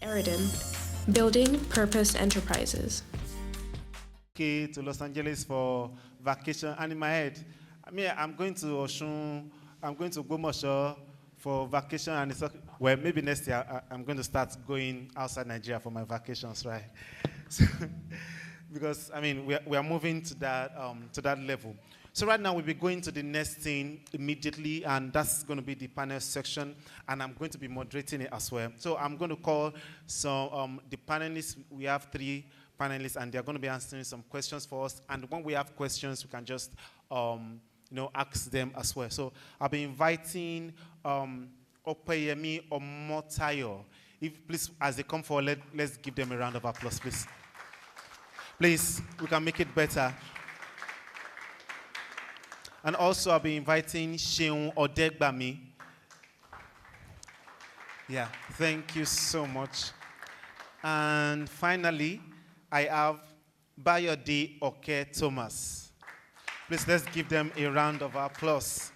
Eridan, Building Purpose Enterprises. Okay, to Los Angeles for vacation, and in my head, I'm going to Oshun, I'm going to Gomosho for vacation, and it's okay. Well, maybe next year I'm going to start going outside Nigeria for my vacations, right? So, because we are moving to that level. So right now we'll be going to the next thing immediately, and that's going to be the panel section, and I'm going to be moderating it as well. So I'm going to call some the panelists. We have 3 panelists, and they're going to be answering some questions for us. And when we have questions, we can just ask them as well. So I'll be inviting Opeyemi Omotayo. If please, as they come forward, let's give them a round of applause, please. Please, we can make it better. And also, I'll be inviting Sheun Odegbami. Yeah, thank you so much. And finally, I have Bayode Oke Thomas. Please, let's give them a round of applause.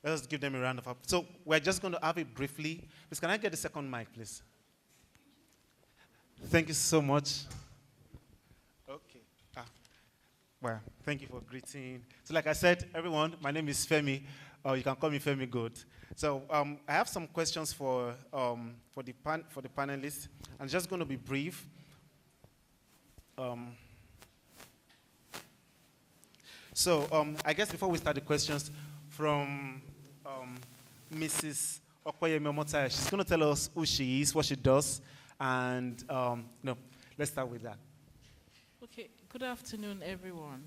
Let's give them a round of applause. So we're just going to have it briefly. Please, can I get the second mic, please? Thank you so much. Okay. Well, thank you for greeting. So like I said, everyone, my name is Femi. You can call me Femi Good. So I have some questions for the panelists. I'm just going to be brief. I guess before we start the questions from Mrs. Opeyemi Omotayo, she's going to tell us who she is, what she does, and let's start with that. Okay, good afternoon, everyone.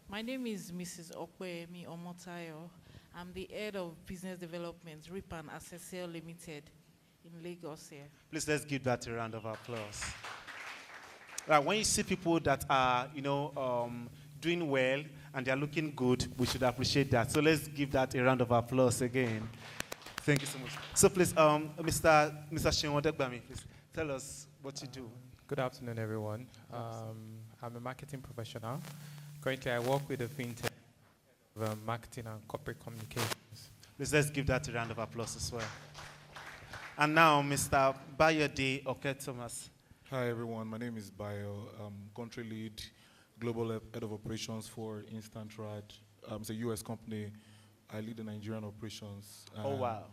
My name is Mrs. Opeyemi Omotayo. I'm the head of business development, Ripan Accessel Limited in Lagos here. Please let's give that a round of applause. When you see people that are, doing well and they're looking good, we should appreciate that. So let's give that a round of applause again. Thank you so much. So please, Mr. Sheun Odegbami, please tell us what you do. Good afternoon, everyone. I'm a marketing professional. Currently, I work with a fintech of marketing and corporate communications. Please let's give that a round of applause as well. And now, Mr. Bayode Oke Thomas. Hi, everyone. My name is Bayo. I'm country lead, global head of operations for Instant Rad. It's a U.S. company. I lead the Nigerian operations. Oh, wow.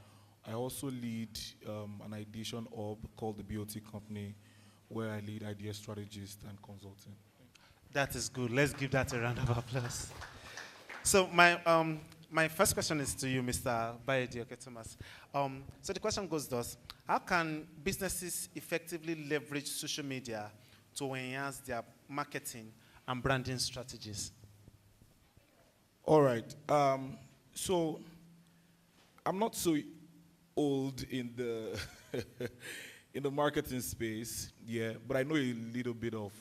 I also lead an ideation hub called the BOT Company, where I lead idea strategist and consulting. That is good. Let's give that a round of applause. So my first question is to you, Mr. Bayode Oke Thomas. So the question goes thus: how can businesses effectively leverage social media to enhance their marketing and branding strategies? All right. So I'm not so old in the in the marketing space, yeah, but I know a little bit of,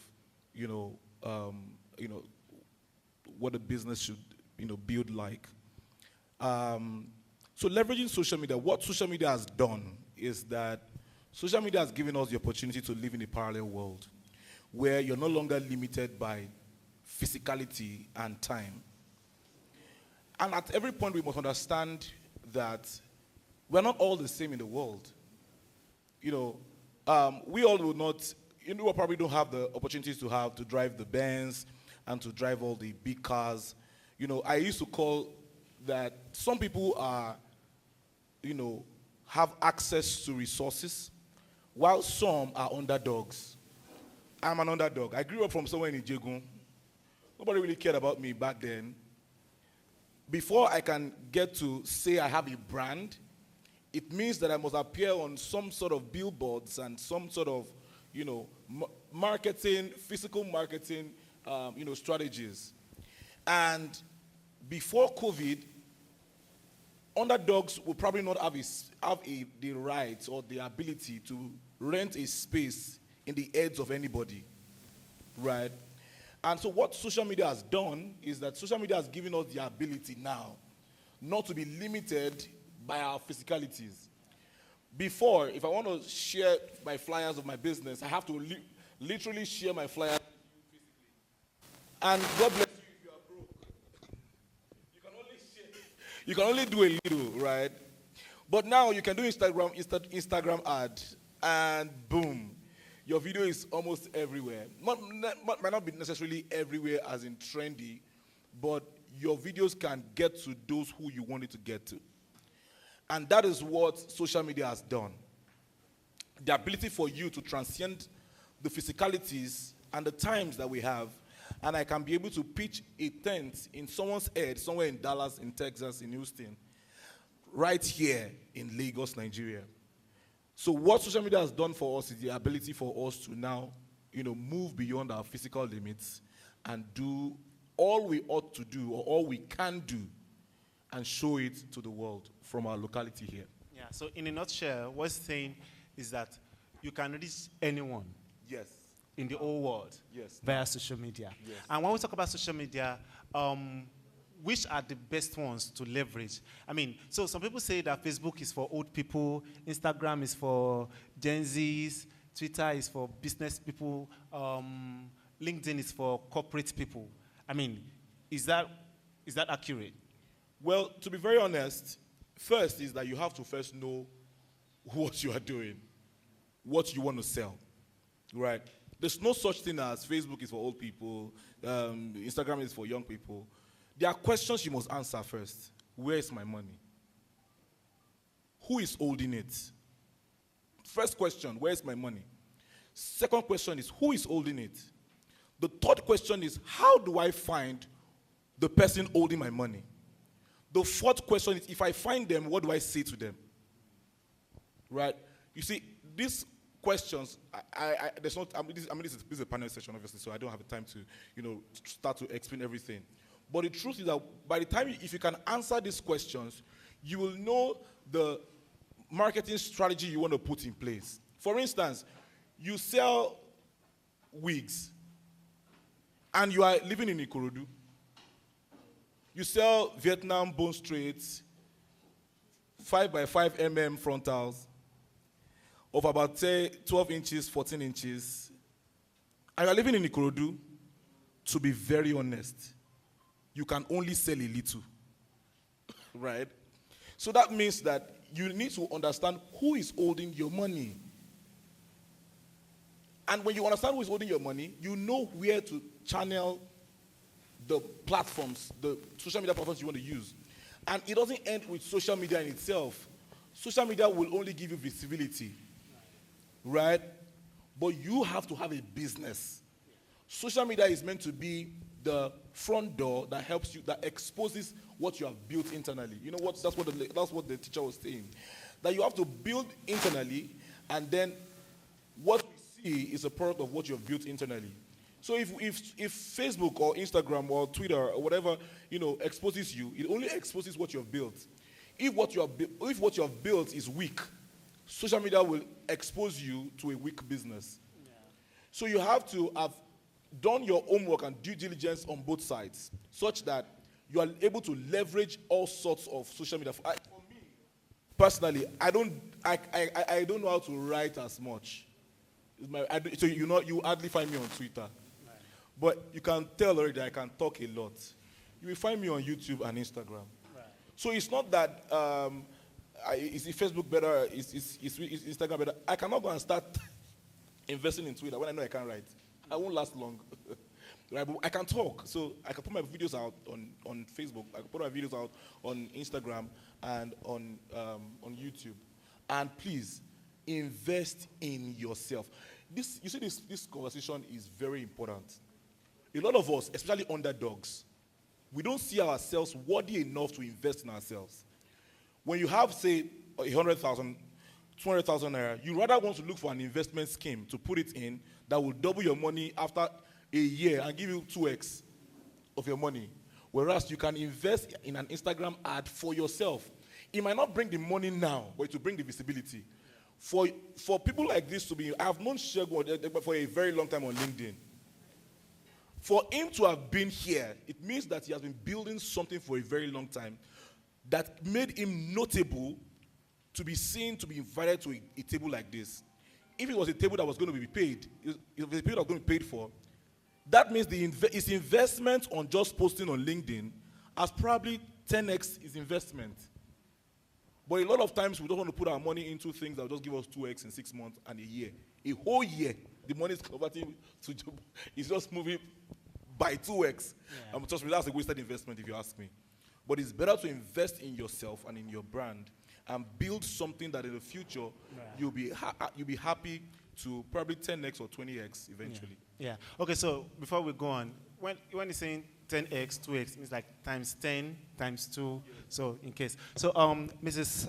what a business should, build like. So leveraging social media, what social media has done is that social media has given us the opportunity to live in a parallel world where you're no longer limited by physicality and time. And at every point, we must understand that we're not all the same in the world. We all will not, we probably don't have the opportunities to drive the Benz and to drive all the big cars. I used to call that some people are, have access to resources, while some are underdogs. I'm an underdog. I grew up from somewhere in Ijegun. Nobody really cared about me back then. Before I can get to say I have a brand, it means that I must appear on some sort of billboards and some sort of, marketing, physical marketing, strategies. And before COVID, underdogs will probably not have the right or the ability to rent a space in the heads of anybody, right? And so what social media has done is that social media has given us the ability now not to be limited by our physicalities. Before, if I want to share my flyers of my business, I have to literally share my flyers physically. And God bless you if you are broke. You can only do a little, right? But now you can do Instagram ad, and boom, your video is almost everywhere. Might not be necessarily everywhere as in trendy, but your videos can get to those who you want it to get to. And that is what social media has done. The ability for you to transcend the physicalities and the times that we have, and I can be able to pitch a tent in someone's head, somewhere in Dallas, in Texas, in Houston, right here in Lagos, Nigeria. So what social media has done for us is the ability for us to now, move beyond our physical limits and do all we ought to do or all we can do and show it to the world from our locality here. Yeah, so in a nutshell, what's saying is that you can reach anyone Yes. in the whole world Yes. via social media. Yes. And when we talk about social media, which are the best ones to leverage? I mean, so some people say that Facebook is for old people, Instagram is for Gen Zs, Twitter is for business people, LinkedIn is for corporate people. I mean, is that accurate? Well, to be very honest, first is that you have to first know what you are doing, what you want to sell, right? There's no such thing as Facebook is for old people, Instagram is for young people. There are questions you must answer first. Where is my money? Who is holding it? First question, where is my money? Second question is, who is holding it? The third question is, how do I find the person holding my money? The fourth question is, if I find them, what do I say to them? Right? You see, these questions, there's not, this is a panel session, obviously, so I don't have the time to, start to explain everything. But the truth is that by the time, if you can answer these questions, you will know the marketing strategy you want to put in place. For instance, you sell wigs, and you are living in Ikorodu. You sell Vietnam bone straights, 5 by 5 mm frontals, of about 12 inches, 14 inches. And you are living in Ikorodu. To be very honest, you can only sell a little, right? So that means that you need to understand who is holding your money. And when you understand who is holding your money, you know where to channel the platforms, the social media platforms you want to use. And it doesn't end with social media in itself. Social media will only give you visibility, right? But you have to have a business. Social media is meant to be the front door that helps you, that exposes what you have built internally. You know what? That's what the teacher was saying. That you have to build internally, and then what we see is a product of what you have built internally. So if Facebook or Instagram or Twitter or whatever exposes you, it only exposes what you have built. If what you have built is weak, social media will expose you to a weak business. Yeah. So you have to have done your homework and due diligence on both sides, such that you are able to leverage all sorts of social media. For me, personally, I don't know how to write as much. So you hardly find me on Twitter. Right. But you can tell already that I can talk a lot. You will find me on YouTube and Instagram. Right. So it's not that is Facebook better, is Instagram better. I cannot go and start investing in Twitter when I know I can't write. I won't last long. Right? But I can talk. So I can put my videos out on Facebook. I can put my videos out on Instagram and on YouTube. And please, invest in yourself. This conversation is very important. A lot of us, especially underdogs, we don't see ourselves worthy enough to invest in ourselves. When you have, say, 100,000, 200,000 naira, you rather want to look for an investment scheme to put it in that will double your money after a year and give you 2x of your money. Whereas you can invest in an Instagram ad for yourself. It might not bring the money now, but it will bring the visibility. For people like this to be, I have known Shegun for a very long time on LinkedIn. For him to have been here, it means that he has been building something for a very long time that made him notable to be seen, to be invited to a table like this. If it was a table that was going to be paid, if it was a table that was going to be paid for, that means his investment on just posting on LinkedIn has probably 10x his investment. But a lot of times we don't want to put our money into things that will just give us 2x in 6 months and a year. A whole year, the money is converting to, it's just moving by 2x. Trust me, that's a wasted investment if you ask me. But it's better to invest in yourself and in your brand and build something that in the future you'll be happy to probably 10x or 20x eventually. Yeah. Okay, so before we go on, when you're saying 10x, 2x, means like times 10, times 2, so in case. So Mrs.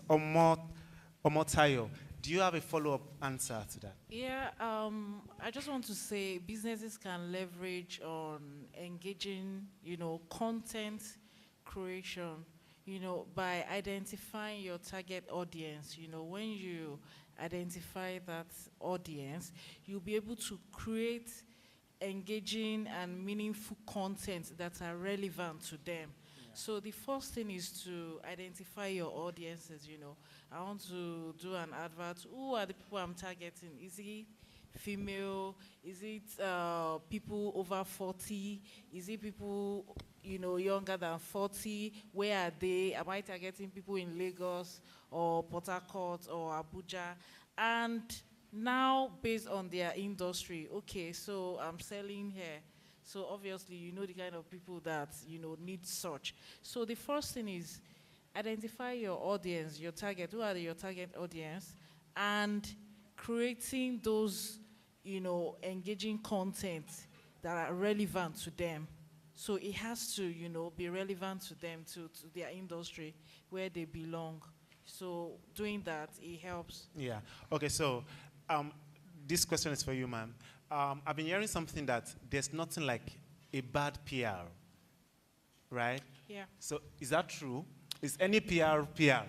Omotayo, do you have a follow-up answer to that? Yeah, I just want to say businesses can leverage on engaging, content creation, by identifying your target audience. When you identify that audience, you'll be able to create engaging and meaningful content that are relevant to them. So the first thing is to identify your audiences. I want to do an advert. Who are the people I'm targeting? Is it female? Is it people over 40? Is it people younger than 40? Where are they? Am I targeting people in Lagos or Port Harcourt or Abuja? And now, based on their industry, okay, so I'm selling here. So obviously, the kind of people that, need search. So the first thing is identify your audience, your target. Who are your target audience? And creating those, engaging content that are relevant to them. So it has to, be relevant to them, to their industry, where they belong. So doing that, it helps. Yeah. Okay, so this question is for you, ma'am. I've been hearing something that there's nothing like a bad PR, right? Yeah. So is that true? Is any PR PR?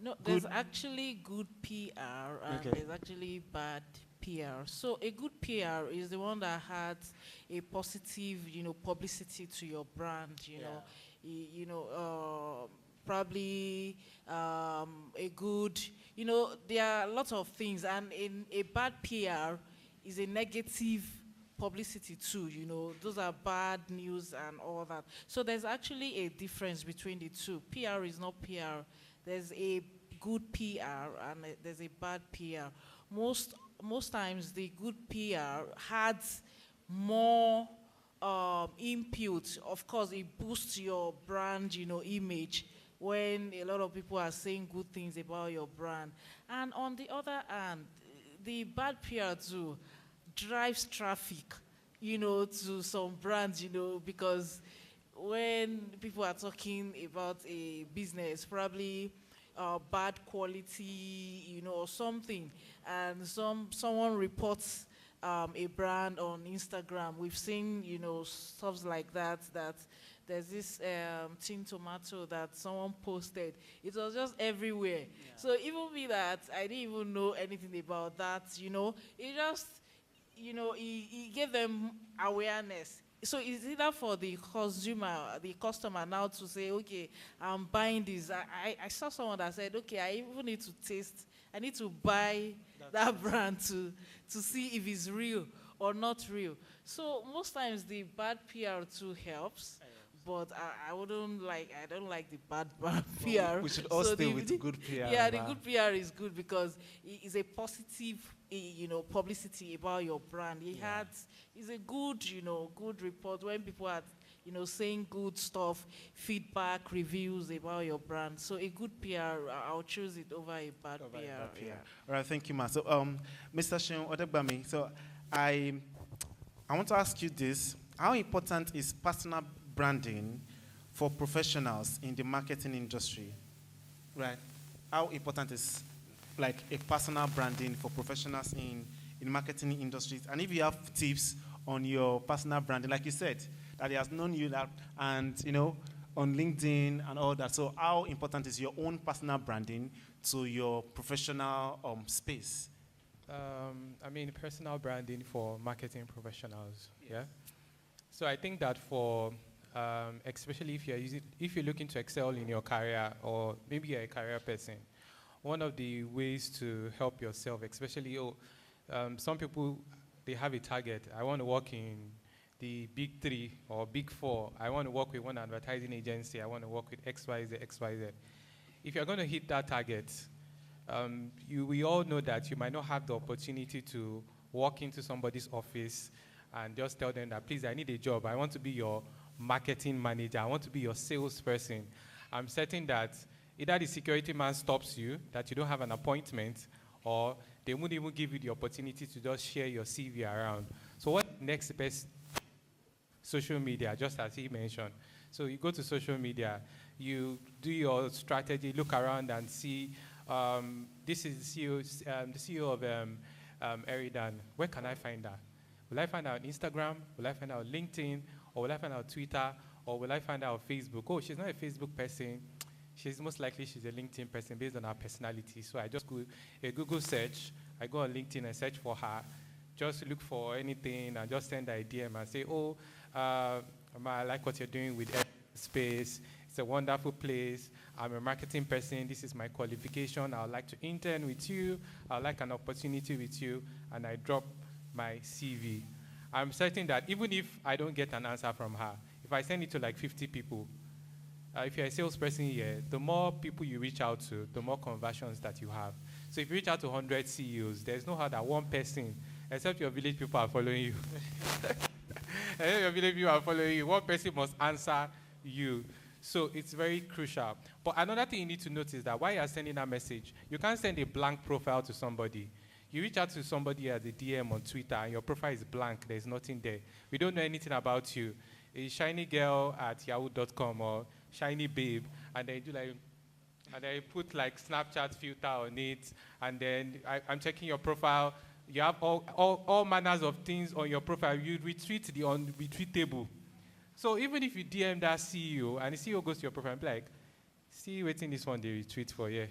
No, there's actually good PR and there's actually bad PR. So a good PR is the one that has a positive, publicity to your brand, probably a good, there are lots of things, and in a bad PR is a negative publicity too, those are bad news and all that. So there's actually a difference between the two. PR is not PR. There's a good PR and there's a bad PR. Most times the good PR has more input. Of course, it boosts your brand, image, when a lot of people are saying good things about your brand. And on the other hand, the bad PR too drives traffic, to some brands, because when people are talking about a business, probably bad quality, or something, and someone reports a brand on Instagram. We've seen, stuff like that, there's this tin tomato that someone posted. It was just everywhere. Yeah. So even me that I didn't even know anything about that, it just, it gave them awareness. So it's either for the consumer, the customer now to say, okay, I'm buying this. I saw someone that said, okay, I even need to taste. I need to buy that brand to see if it's real or not real. So most times the bad PR too helps. But I don't like the bad PR. We should all stay with good PR. Yeah, the good PR is good because it is a positive, publicity about your brand. It's a good, good report when people are, saying good stuff, feedback, reviews about your brand. So a good PR, I'll choose it over a bad PR. Yeah. All right, thank you, ma. So, Mr. Seun Odegbami, so I want to ask you this: how important is personal branding for professionals in the marketing industry, right? How important is like a personal branding for professionals in marketing industries? And if you have tips on your personal branding, like you said, that he has known you that, and on LinkedIn and all that. So how important is your own personal branding to your professional space? Personal branding for marketing professionals, yeah? So I think that for especially if you're looking to excel in your career, or maybe you're a career person, one of the ways to help yourself, especially some people, they have a target. I want to work in the big 3 or big 4. I want to work with one advertising agency. I want to work with XYZ. if you're going to hit that target, we all know that you might not have the opportunity to walk into somebody's office and just tell them that, please, I need a job. I want to be your marketing manager. I want to be your salesperson. I'm certain that either the security man stops you, that you don't have an appointment, or they won't even give you the opportunity to just share your CV around. So what next best? Social media, just as he mentioned. So you go to social media, you do your strategy, look around and see, this is the CEO of Eridan. Where can I find her? Will I find her on Instagram? Will I find her on LinkedIn? Or will I find her on Twitter? Or will I find her on Facebook? Oh, she's not a Facebook person. She's most likely she's a LinkedIn person based on her personality. So I just go a Google search. I go on LinkedIn and search for her. Just look for anything and just send her a DM and say, oh, I like what you're doing with Space. It's a wonderful place. I'm a marketing person. This is my qualification. I would like to intern with you. I would like an opportunity with you. And I drop my CV. I'm certain that even if I don't get an answer from her, if I send it to like 50 people, if you're a salesperson here, the more people you reach out to, the more conversions that you have. So if you reach out to 100 CEOs, there's no how that one person, except your village people are following you. Except your village people are following you. One person must answer you. So it's very crucial. But another thing you need to notice is that while you're sending a message, you can't send a blank profile to somebody. You reach out to somebody as a DM on Twitter, and your profile is blank. There's nothing there. We don't know anything about you. A shiny girl at yahoo.com or shiny babe, and then you do like, and then you put like Snapchat filter on it, and then I'm checking your profile. You have all manners of things on your profile. You retweet the unretweetable. So even if you DM that CEO, and the CEO goes to your profile and be like, see waiting this one they retweet for, yeah.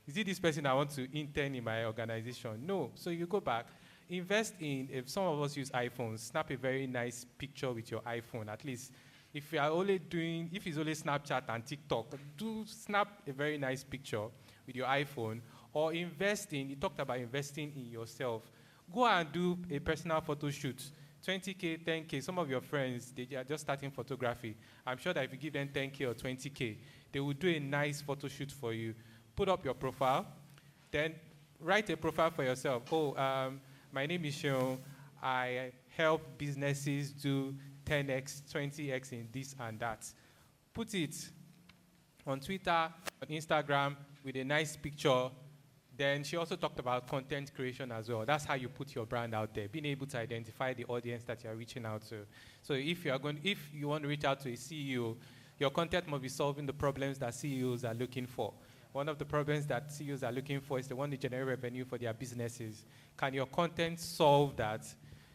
Is it this person I want to intern in my organization? No. So you go back, invest in, if some of us use iPhones, snap a very nice picture with your iPhone. At least if you are only doing, if it's only Snapchat and TikTok, do snap a very nice picture with your iPhone, or invest in, you talked about investing in yourself. Go and do a personal photo shoot. 20K, 10K, some of your friends, they are just starting photography. I'm sure that if you give them 10K or 20K, they will do a nice photo shoot for you. Put up your profile, then write a profile for yourself. Oh, my name is Sean. I help businesses do 10x, 20x in this and that. Put it on Twitter, on Instagram, with a nice picture. Then she also talked about content creation as well. That's how you put your brand out there, being able to identify the audience that you're reaching out to. So if you want to reach out to a CEO, your content must be solving the problems that CEOs are looking for. One of the problems that CEOs are looking for is they want to generate revenue for their businesses. Can your content solve that?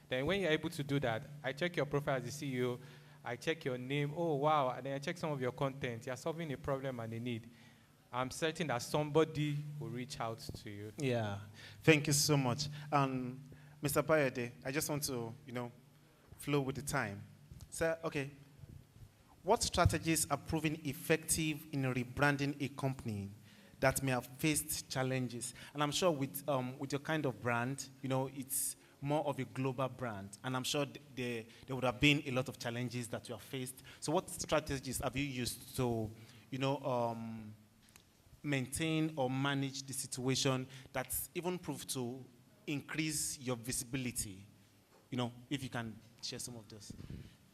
Then when you're able to do that, I check your profile as a CEO, I check your name, oh wow, and then I check some of your content. You're solving a problem and a need. I'm certain that somebody will reach out to you. Yeah, thank you so much. Mr. Bayode, I just want to, flow with the time. So, okay, what strategies are proving effective in rebranding a company that may have faced challenges? And I'm sure with your kind of brand, it's more of a global brand. And I'm sure there would have been a lot of challenges that you have faced. So what strategies have you used to, maintain or manage the situation that's even proved to increase your visibility? If you can share some of those.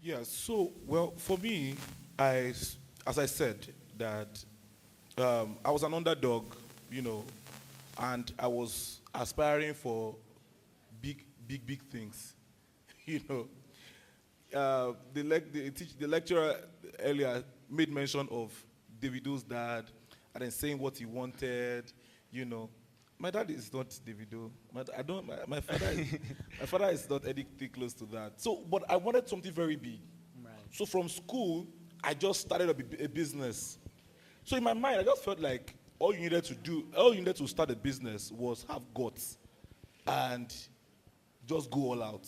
Yeah, so, well, for me, as I said, that I was an underdog, and I was aspiring for big things, The lecturer earlier made mention of Davido's dad, and then saying what he wanted, My dad is not Davido. My father is not anything close to that. So, but I wanted something very big. Right. So from school, I just started a business. So in my mind, I just felt like all you needed to start a business was have guts and just go all out.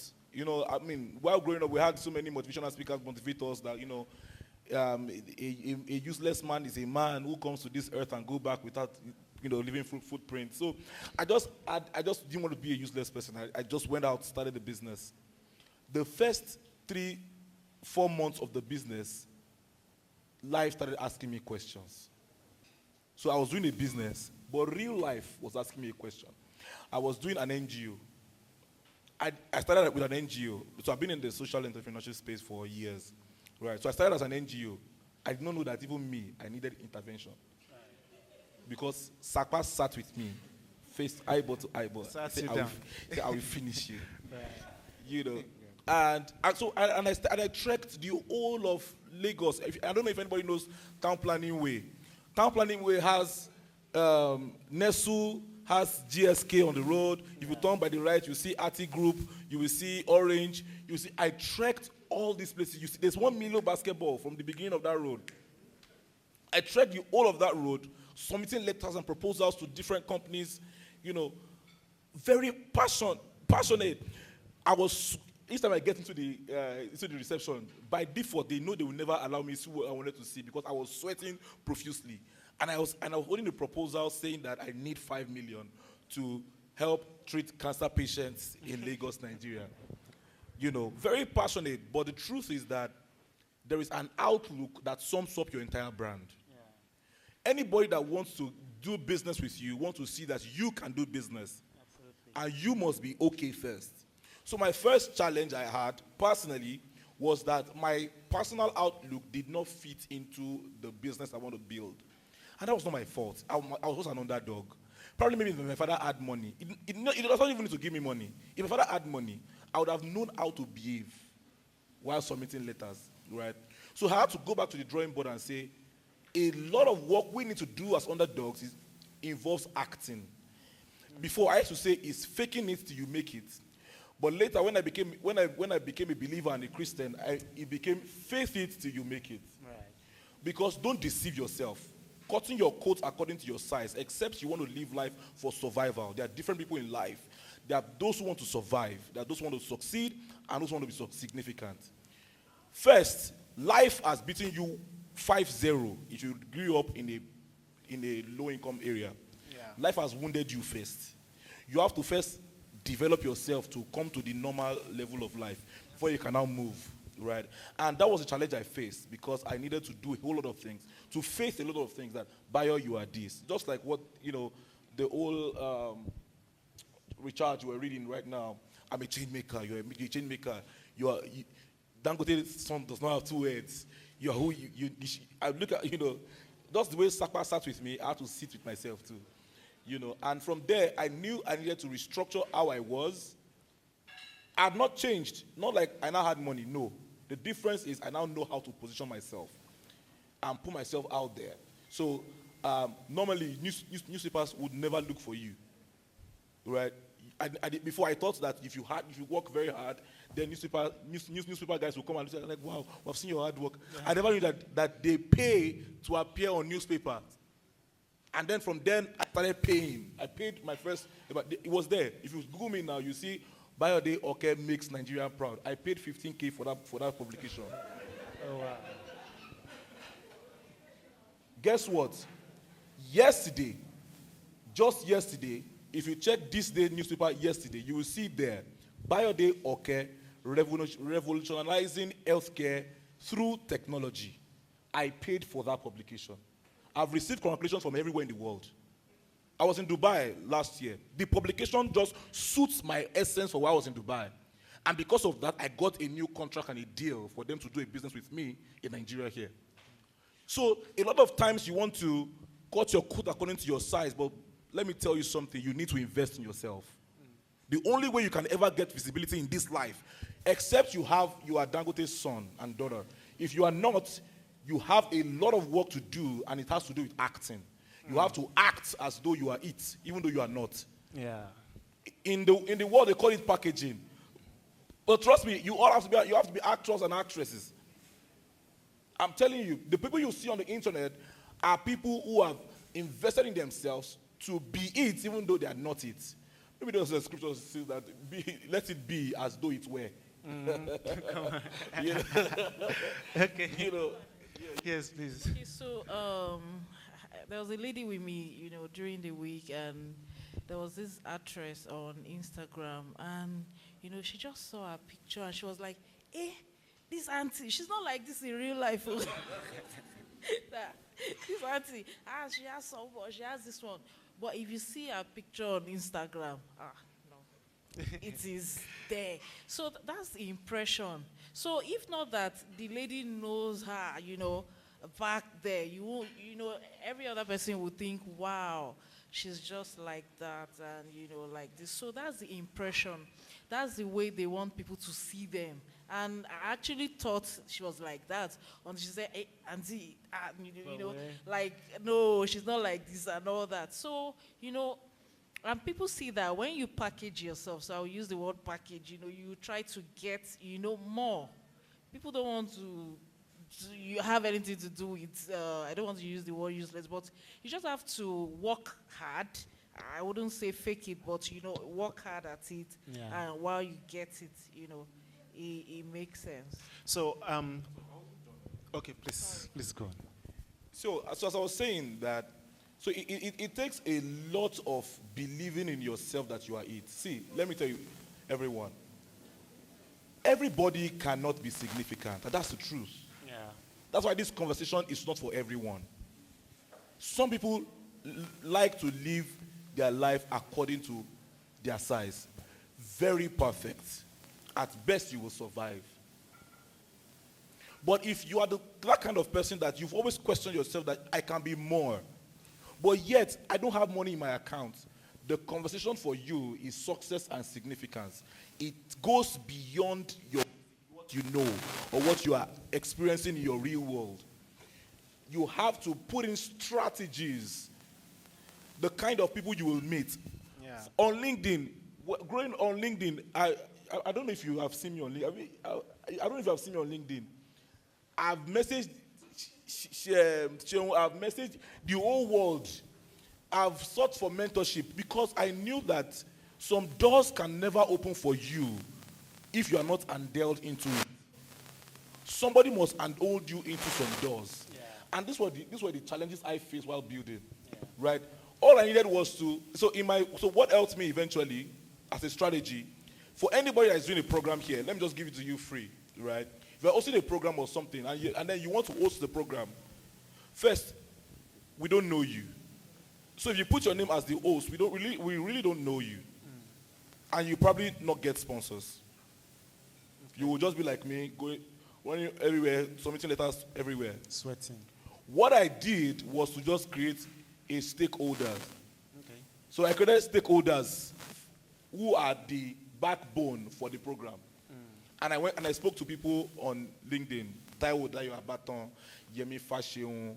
While growing up, we had so many motivational speakers motivate us that, a useless man is a man who comes to this earth and go back without, leaving footprint. So I just didn't want to be a useless person. I just went out, started the business. The first 3-4 months of the business, life started asking me questions. So I was doing a business, but real life was asking me a question. I was doing an NGO. I started with an NGO. So I've been in the social entrepreneurship space for years. Right. So I started as an NGO. I did not know that even me, I needed intervention. Because Sakpa sat with me, face eyeball to eyeball. Sat you I down. I will finish you. You know. And I trekked the whole of Lagos. I don't know if anybody knows Town Planning Way. Town Planning Way has Nesu, has GSK on the road. If you turn by the right, you see Ati Group, you will see Orange. You see, I trekked all these places. You see, there's 1 million basketball from the beginning of that road. I trekked the whole of that road, submitting letters and proposals to different companies. You know, very passionate. Each time I get into the reception, by default, they know they will never allow me to see what I wanted to see because I was sweating profusely. And I was holding a proposal saying that I need 5 million to help treat cancer patients in Lagos, Nigeria. You know, very passionate, but the truth is that there is an outlook that sums up your entire brand. Yeah. Anybody that wants to do business with you wants to see that you can do business. Absolutely. And you must be okay first. So my first challenge I had, personally, was that my personal outlook did not fit into the business I want to build. And that was not my fault. I was just an underdog. Probably maybe if my father had money. It does not even need to give me money. If my father had money, I would have known how to behave while submitting letters, right? So I had to go back to the drawing board and say, a lot of work we need to do as underdogs involves acting. Before, I used to say, it's faking it till you make it. But later, when I became a believer and a Christian, it became faith it till you make it. Right. Because don't deceive yourself. Cutting your coat according to your size, except you want to live life for survival. There are different people in life. There are those who want to survive. There are those who want to succeed, and those who want to be significant. First, life has beaten you 5-0 if you grew up in a low-income area. Yeah. Life has wounded you first. You have to first develop yourself to come to the normal level of life before you can now move, right? And that was a challenge I faced because I needed to do a whole lot of things, to face a lot of things that, Bayo, you are this. Just like what, the old recharge you are reading right now. I'm a chain maker, you're a chain maker. Dangote's son does not have 2 heads. You are who I look at, that's the way Sakpa sat with me. I had to sit with myself too. And from there, I knew I needed to restructure how I was. I had not changed. Not like I now had money. No. The difference is I now know how to position myself and put myself out there. So normally, newspapers would never look for you, right? Before I thought that if you work very hard, then newspaper guys will come and say like, "Wow, we've seen your hard work." Yeah. I never knew that they pay to appear on newspapers. And then from then, I started paying. I paid my first, it was there. If you Google me now, you see, Bayode Oke makes Nigeria proud. I paid 15K for that publication. Oh, wow. Guess what? Just yesterday, if you check this day newspaper yesterday, you will see there, Bayode Oke revolutionizing healthcare through technology. I paid for that publication. I've received congratulations from everywhere in the world. I was in Dubai last year. The publication just suits my essence for why I was in Dubai. And because of that, I got a new contract and a deal for them to do a business with me in Nigeria here. So a lot of times you want to cut your coat according to your size, but let me tell you something, you need to invest in yourself. The only way you can ever get visibility in this life, except you are Dangote's son and daughter. If you are not, you have a lot of work to do, and it has to do with acting. You have to act as though you are it, even though you are not. Yeah. In the world, they call it packaging. But trust me, you have to be actors and actresses. I'm telling you, the people you see on the internet are people who have invested in themselves to be it, even though they are not it. Maybe there's a scripture that says that let it be as though it were. Okay. Yes, please. Okay, so there was a lady with me, during the week, and there was this actress on Instagram, and she just saw her picture, and she was like, "Eh, this auntie, she's not like this in real life." This auntie, she has someone, she has this one. But if you see her picture on Instagram, no, it is there. So that's the impression. So if not that the lady knows her, back there, you won't, every other person would think, wow, she's just like that, and like this. So that's the impression. That's the way they want people to see them. And I actually thought she was like that until she said, "Hey, auntie, like, no, she's not like this and all that." So, and people see that when you package yourself, so I'll use the word package, you try to get, more. People don't want to you have anything to do with, I don't want to use the word useless, but you just have to work hard. I wouldn't say fake it, but, work hard at it. Yeah. And while you get it, it makes sense. So, okay, please go on. So as I was saying that, so it takes a lot of believing in yourself that you are it. See, let me tell you, everyone, everybody cannot be significant, and that's the truth. Yeah. That's why this conversation is not for everyone. Some people like to live their life according to their size. Very perfect. At best, you will survive. But if you are that kind of person that you've always questioned yourself that I can be more, but yet I don't have money in my account, the conversation for you is success and significance. It goes beyond what you know or what you are experiencing in your real world. You have to put in strategies, the kind of people you will meet. Yeah. On LinkedIn, growing on LinkedIn, I don't know if you have seen me on LinkedIn. I don't know if you have seen me on LinkedIn. I've messaged I've messaged the whole world. I've sought for mentorship because I knew that some doors can never open for you if you are not undealt into it. Somebody must unhold you into some doors. Yeah. And these were the challenges I faced while building. Yeah. Right? All I needed was so what helped me eventually as a strategy, for anybody that is doing a program here, let me just give it to you free, right? If you're hosting a program or something, and then you want to host the program, first, we don't know you. So if you put your name as the host, we really don't know you. And you probably not get sponsors. Okay. You will just be like me, running everywhere, submitting letters everywhere. Sweating. What I did was to just create a stakeholders. Okay. So I created stakeholders who are the backbone for the program. And I went and I spoke to people on LinkedIn. Taiwo Dayo Abaton, Yemi Fasheun,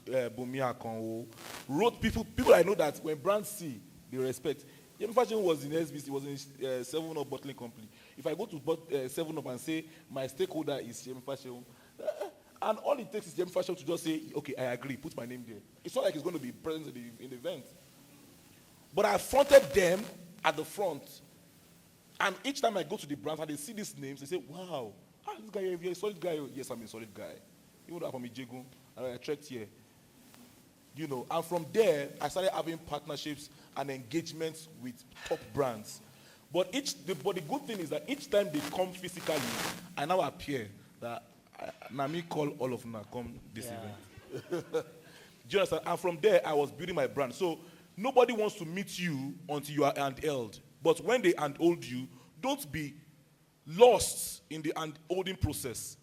Bumi Akonwo. Wrote people I know that when brands see, they respect. Yemi Fasheun was in SBC, he was in 7-Up bottling company. If I go to 7-Up and say, my stakeholder is Yemi Fasheun, and all it takes is Yemi Fasheun to just say, okay, I agree, put my name there. It's not like he's going to be present in the event. But I fronted them at the front. And each time I go to the branch and they see these names, they say, wow, this guy, you're a solid guy. Yes, I'm a solid guy. Even though I'm from Ijegun, and I trekked here. And from there, I started having partnerships and engagements with top brands. But the good thing is that each time they come physically, I now appear that Nami call all of them come this event. Do you understand? And from there, I was building my brand. So nobody wants to meet you until you are handheld. But when they handhold you, don't be lost in the handholding process.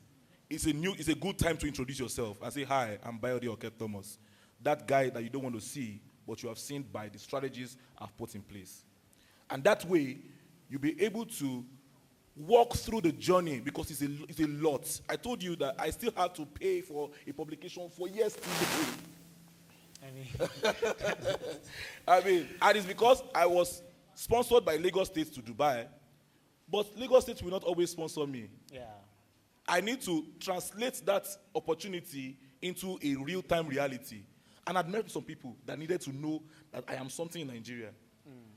It's a good time to introduce yourself and say, hi, I'm Bayode Oket Thomas. That guy that you don't want to see, but you have seen by the strategies I've put in place. And that way, you'll be able to walk through the journey because it's a lot. I told you that I still had to pay for a publication for years till today. And it's because I was sponsored by Lagos State to Dubai, but Lagos State will not always sponsor me. Yeah. I need to translate that opportunity into a real-time reality. And I've met some people that needed to know that I am something in Nigeria.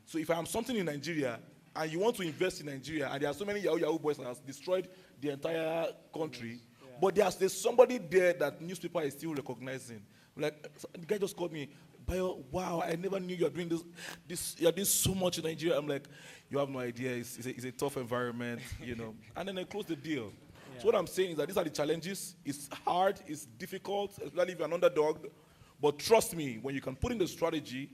So if I am something in Nigeria, and you want to invest in Nigeria, and there are so many Yahoo boys that have destroyed the entire country, but there's somebody there that newspaper is still recognizing. Like, the guy just called me, Bayo, wow, I never knew you're doing this. You're doing so much in Nigeria. I'm like, you have no idea. It's a tough environment, And then I closed the deal. So what I'm saying is that these are the challenges. It's hard, it's difficult, especially if you're an underdog. But trust me, when you can put in the strategy,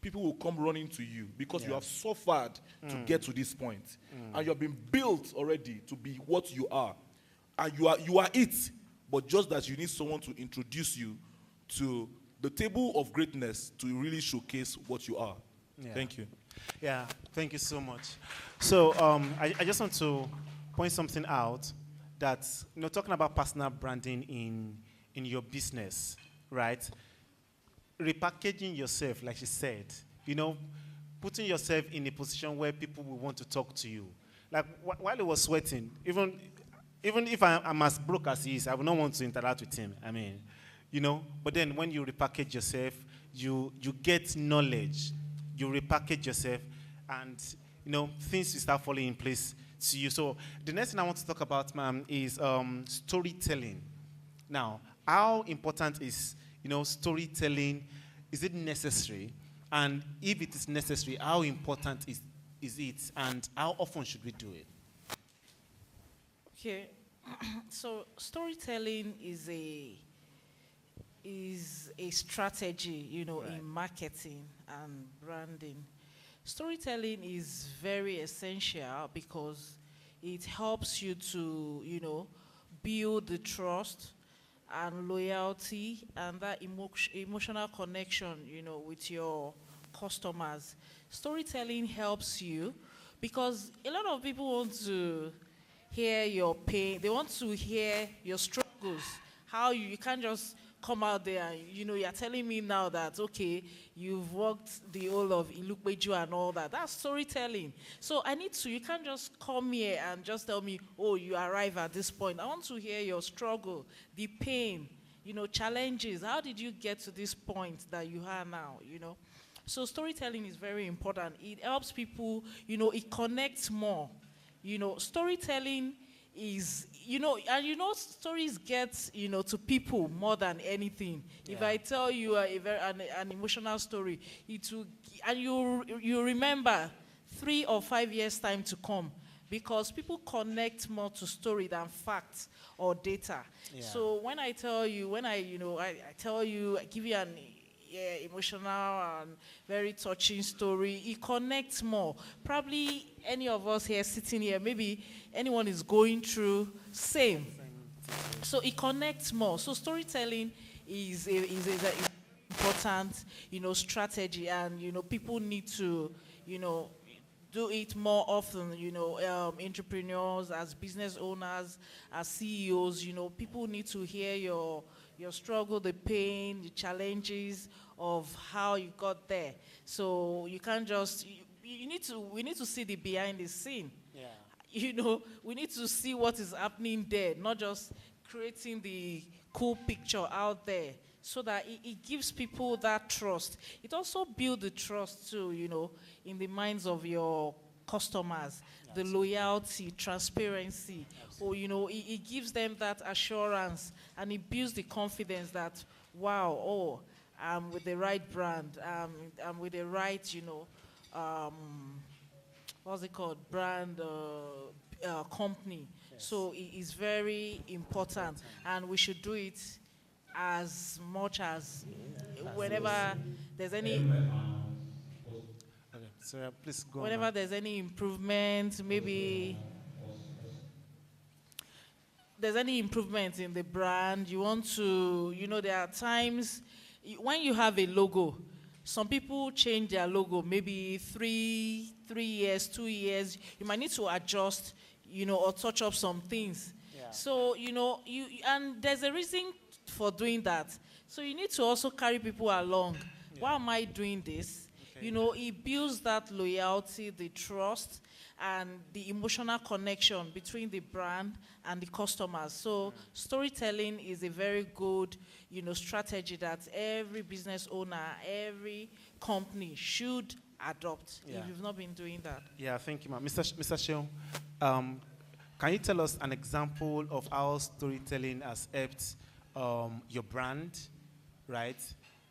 people will come running to you because you have suffered to get to this point. And you have been built already to be what you are. And you are it, but just that you need someone to introduce you to the table of greatness to really showcase what you are. Yeah. Thank you. Yeah, thank you so much. So I just want to point something out that, talking about personal branding in your business, right? Repackaging yourself, like she said, putting yourself in a position where people will want to talk to you. Like while he was sweating, even if I'm as broke as he is, I would not want to interact with him. I mean, but then when you repackage yourself, you get knowledge, you repackage yourself, and things will start falling in place to you. So the next thing I want to talk about, ma'am, is storytelling. Now, how important is storytelling? Is it necessary? And if it is necessary, how important is it? And how often should we do it? Okay, so storytelling is a strategy, Right. in marketing and branding. Storytelling is very essential because it helps you to, build the trust and loyalty and that emotional connection, with your customers. Storytelling helps you because a lot of people want to hear your pain. They want to hear your struggles. How you can't just come out there and, you're telling me now that, okay, you've worked the whole of Ilukbeju and all that. That's storytelling. So you can't just come here and just tell me, oh, you arrive at this point. I want to hear your struggle, the pain, challenges. How did you get to this point that you are now, So storytelling is very important. It helps people, it connects more. Storytelling is, stories get, to people more than anything. If I tell you an emotional story, it will, and you remember 3 or 5 years time to come, because people connect more to story than facts or data. Yeah. So when I tell you, I give you an emotional and very touching story, it connects more. Probably any of us here sitting here, maybe anyone is going through same. So it connects more. So storytelling is an important, strategy, and people need to, do it more often. Entrepreneurs, as business owners, as CEOs, people need to hear your struggle, the pain, the challenges of how you got there. So you can't just, we need to see the behind the scene. Yeah. We need to see what is happening there, not just creating the cool picture out there, so that it gives people that trust. It also builds the trust too, in the minds of your customers, the loyalty, transparency. Or, it gives them that assurance, and it builds the confidence that, wow, I'm with the right brand, I'm with the right, what's it called, brand company. Yes. So it is very important, and we should do it as much as whenever there's any Okay. So please go on, whenever ma'am. there's any improvement, maybe there's any improvement in the brand, you want to, there are times when you have a logo, some people change their logo, maybe 3 years, 2 years, you might need to adjust, or touch up some things. Yeah. So, and there's a reason for doing that. So you need to also carry people along. Yeah. Why am I doing this? Okay. It builds that loyalty, the trust, and the emotional connection between the brand and the customers. So storytelling is a very good, strategy that every business owner, every company should adopt. Yeah. If you've not been doing that. Yeah, thank you, ma'am. Mr. Sheung, can you tell us an example of how storytelling has helped your brand, right?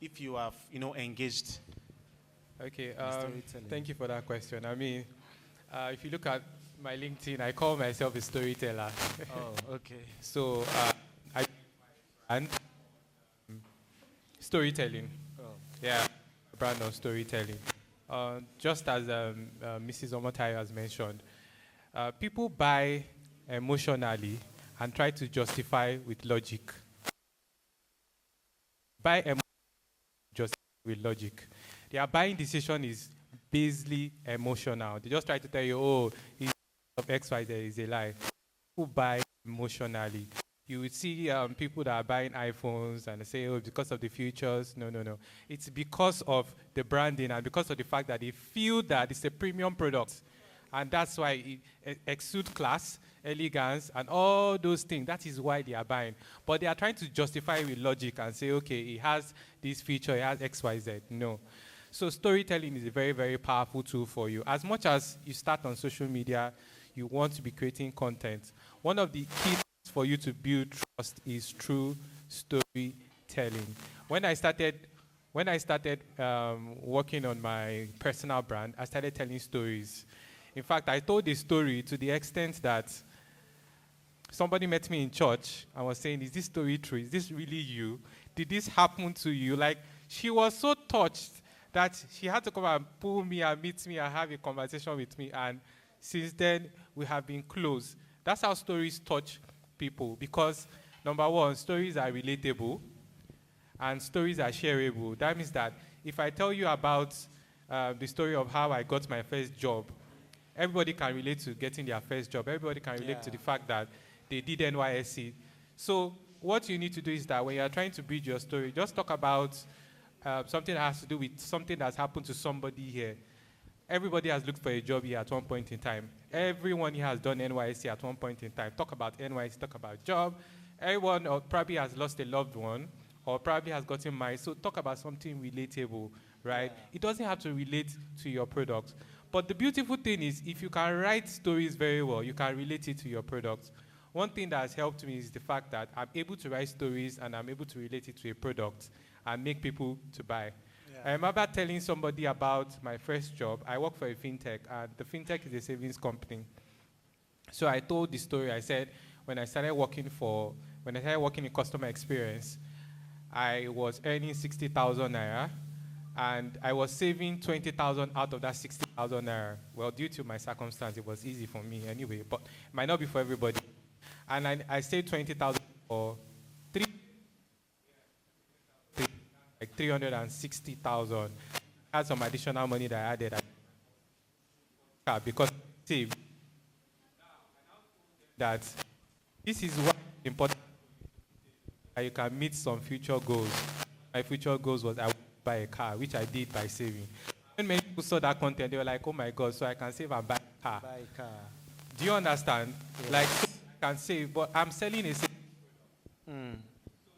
If you have, engaged. Okay, storytelling. thank you for that question. I mean, if you look at my LinkedIn, I call myself a storyteller. Oh, okay. So I and storytelling. Oh. Yeah, brand of storytelling. Just as Mrs. Omotai has mentioned, people buy emotionally and try to justify with logic. Buy just with logic. Their buying decision is basically emotional. They just try to tell you, oh, it's of XYZ is a lie. People buy emotionally. You would see people that are buying iPhones and they say, oh, because of the features. No, no, no. It's because of the branding and because of the fact that they feel that it's a premium product. And that's why it exudes class, elegance, and all those things. That is why they are buying. But they are trying to justify it with logic and say, okay, it has this feature, it has X, Y, Z. No. So storytelling is a very, very powerful tool for you. As much as you start on social media, you want to be creating content. One of the key things for you to build trust is through storytelling. When I started working on my personal brand, I started telling stories. In fact, I told this story to the extent that somebody met me in church and was saying, is this story true? Is this really you? Did this happen to you? Like, she was so touched that she had to come and pull me and meet me and have a conversation with me. And since then, we have been close. That's how stories touch people. Because, number one, stories are relatable and stories are shareable. That means that if I tell you about the story of how I got my first job, everybody can relate to getting their first job. Everybody can relate to the fact that they did NYSC. So what you need to do is that when you're trying to build your story, just talk about something that has to do with something that's happened to somebody here. Everybody has looked for a job here at one point in time. Everyone here has done NYSC at one point in time. Talk about NYSC, talk about job. Everyone probably has lost a loved one or probably has gotten married. So talk about something relatable, right? Yeah. It doesn't have to relate to your product. But the beautiful thing is, if you can write stories very well, you can relate it to your product. One thing that has helped me is the fact that I'm able to write stories and I'm able to relate it to a product and make people to buy. Yeah. I remember telling somebody about my first job. I work for a fintech, and the fintech is a savings company. So I told the story. I said, when I started working in customer experience, I was earning 60,000 naira. And I was saving 20,000 out of that 60,000 naira. Well, due to my circumstance, it was easy for me anyway, but it might not be for everybody. And I saved 20,000 for like 360,000. I had some additional money that I added because I saved. That this is what is important. That you can meet some future goals. My future goals was I buy a car, which I did by saving. When many people saw that content, they were like, oh my God, so I can save and buy a car. Do you understand? Yeah. Like, so I can save, but I'm selling a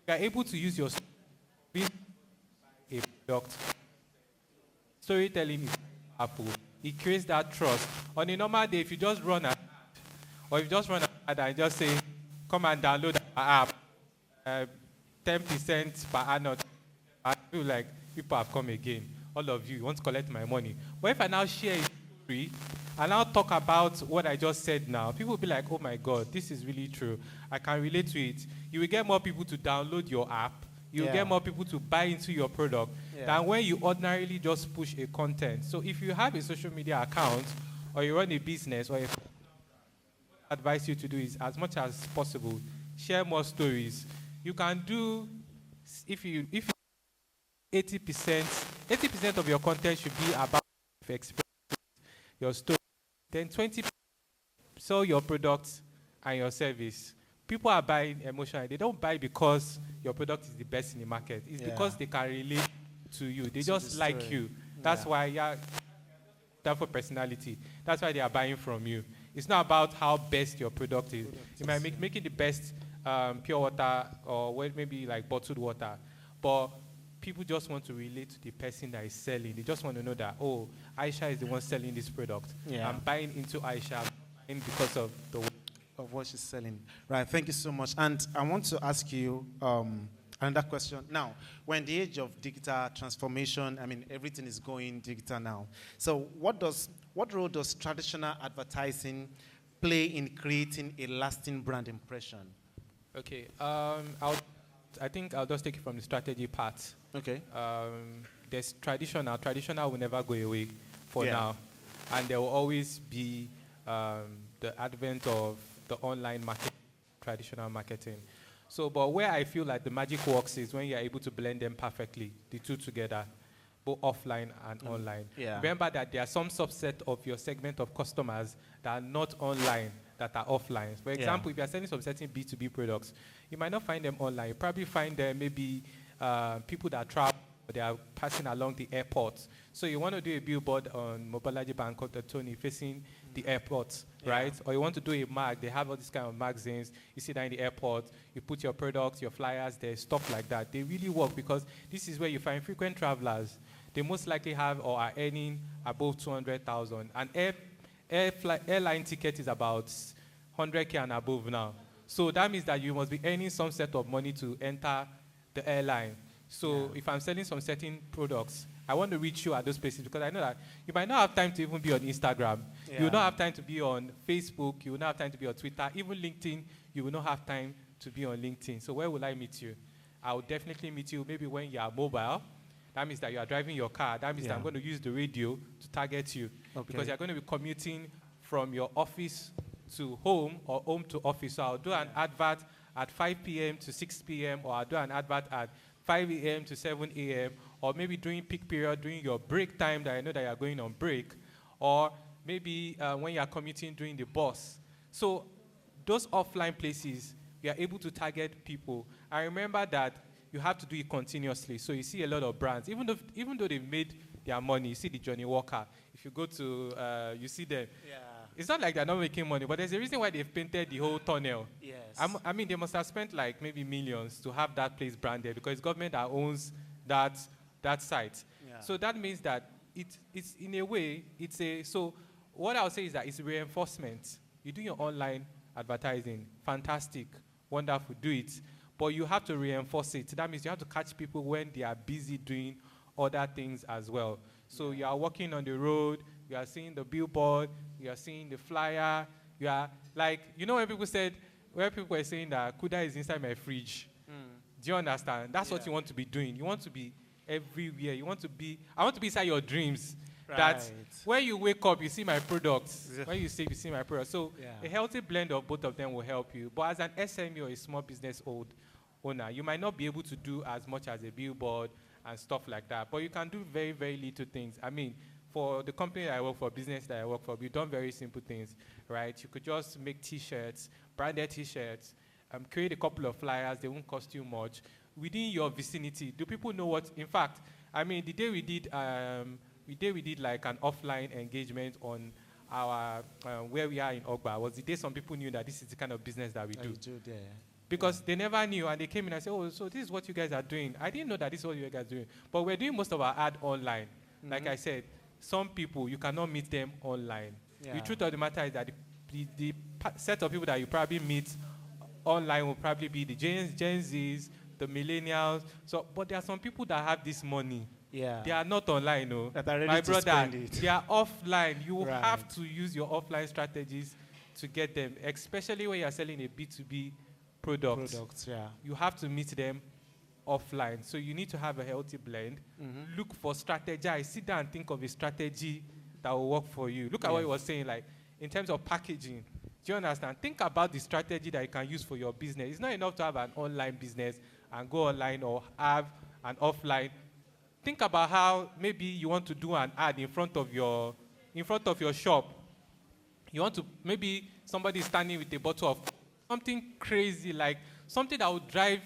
You're able to use your a product. Storytelling is powerful. It creates that trust. On a normal day, if you just run an ad, or if you just run an ad and just say, come and download our app, 10% per annum, I feel like people have come again. All of you want to collect my money. But if I now share a story and now talk about what I just said now, people will be like, oh my God, this is really true. I can relate to it. You will get more people to download your app. You will get more people to buy into your product than when you ordinarily just push a content. So if you have a social media account or you run a business, or what I advise you to do is, as much as possible, share more stories. You can do, if you 80% of your content should be about experience, your story. Then 20% sell your products and your service. People are buying emotionally. They don't buy because your product is the best in the market. It's because they can relate to you. They just like you. That's why, that for personality. That's why they are buying from you. It's not about how best your product is. You might make it the best pure water or maybe like bottled water, but people just want to relate to the person that is selling. They just want to know that, oh, Aisha is the one selling this product. I'm buying into Aisha because of what she's selling. Right, thank you so much. And I want to ask you another question. Now, we're in the age of digital transformation. I mean, everything is going digital now. So what role does traditional advertising play in creating a lasting brand impression? Okay. I think I'll just take it from the strategy part. Okay. There's traditional. Traditional will never go away for Yeah. now, and there will always be the advent of the online market, traditional marketing. So, but where I feel like the magic works is when you're able to blend them perfectly, the two together, both offline and online. Yeah. Remember that there are some subset of your segment of customers that are not online, that are offline. For example, if you're selling some certain B2B products, you might not find them online. You probably find them maybe people that travel, they are passing along the airport. So you want to do a billboard on Mobalaji Bangkok, the Tony, facing the airport, right? Or you want to do a mag. They have all these kind of magazines. You see that in the airport. You put your products, your flyers there, stuff like that. They really work because this is where you find frequent travelers. They most likely have or are earning above 200,000. An airline ticket is about 100K and above now. So that means that you must be earning some set of money to enter the airline. So if I'm selling some certain products, I want to reach you at those places because I know that you might not have time to even be on Instagram. Yeah. You will not have time to be on Facebook. You will not have time to be on Twitter. Even LinkedIn, you will not have time to be on LinkedIn. So where will I meet you? I will definitely meet you maybe when you are mobile. That means that you are driving your car. That means that I'm going to use the radio to target you. Because you're going to be commuting from your office to home or home to office. So I'll do an advert at 5 p.m. to 6 p.m. or I'll do an advert at 5 a.m. to 7 a.m. or maybe during peak period, during your break time that I know that you're going on break, or maybe when you're commuting during the bus. So those offline places, you are able to target people. I remember that you have to do it continuously. So you see a lot of brands, even though they've made their money, you see the Johnny Walker. If you go to, you see them. Yeah. It's not like they're not making money, but there's a reason why they've painted the whole tunnel. Yes. I mean, they must have spent like maybe millions to have that place branded because it's government that owns that site. Yeah. So that means that it's in a way, so what I'll say is that it's reinforcement. You do your online advertising, fantastic, wonderful, do it. But you have to reinforce it. That means you have to catch people when they are busy doing other things as well. So you are walking on the road, you are seeing the billboard, you are seeing the flyer, you are like, when people were saying that Kuda is inside my fridge. Do you understand? That's what you want to be doing. You want to be everywhere. I want to be inside your dreams. Right. That when you wake up, you see my products. When you sleep, you see my products. So a healthy blend of both of them will help you. But as an SME or a small business owner, you might not be able to do as much as a billboard and stuff like that. But you can do very, very little things. I mean, for the company that I work for, business that I work for, we've done very simple things, right? You could just make T-shirts, branded T-shirts, create a couple of flyers. They won't cost you much. Within your vicinity, do people know what? In fact, I mean, the day we did like an offline engagement on our where we are in Ogba was the day some people knew that this is the kind of business that we do. Because they never knew, and they came in and said, "Oh, so this is what you guys are doing." I didn't know that this is what you guys are doing. But we're doing most of our ad online. Like I said, some people, you cannot meet them online. The truth of the matter is that the set of people that you probably meet online will probably be the Gen Zs, the millennials. So, but there are some people that have this money. Yeah. They are not online, no. That are ready My to brother, spend it. they are offline. You Right. have to use your offline strategies to get them, especially when you are selling a B2B product. Products, yeah. You have to meet them offline. So you need to have a healthy blend. Look for strategize. Sit down and think of a strategy that will work for you. Look at what you were saying, like in terms of packaging. Do you understand? Think about the strategy that you can use for your business. It's not enough to have an online business and go online or have an offline. Think about how maybe you want to do an ad in front of your shop. You want to, maybe somebody is standing with a bottle of something crazy, like something that will drive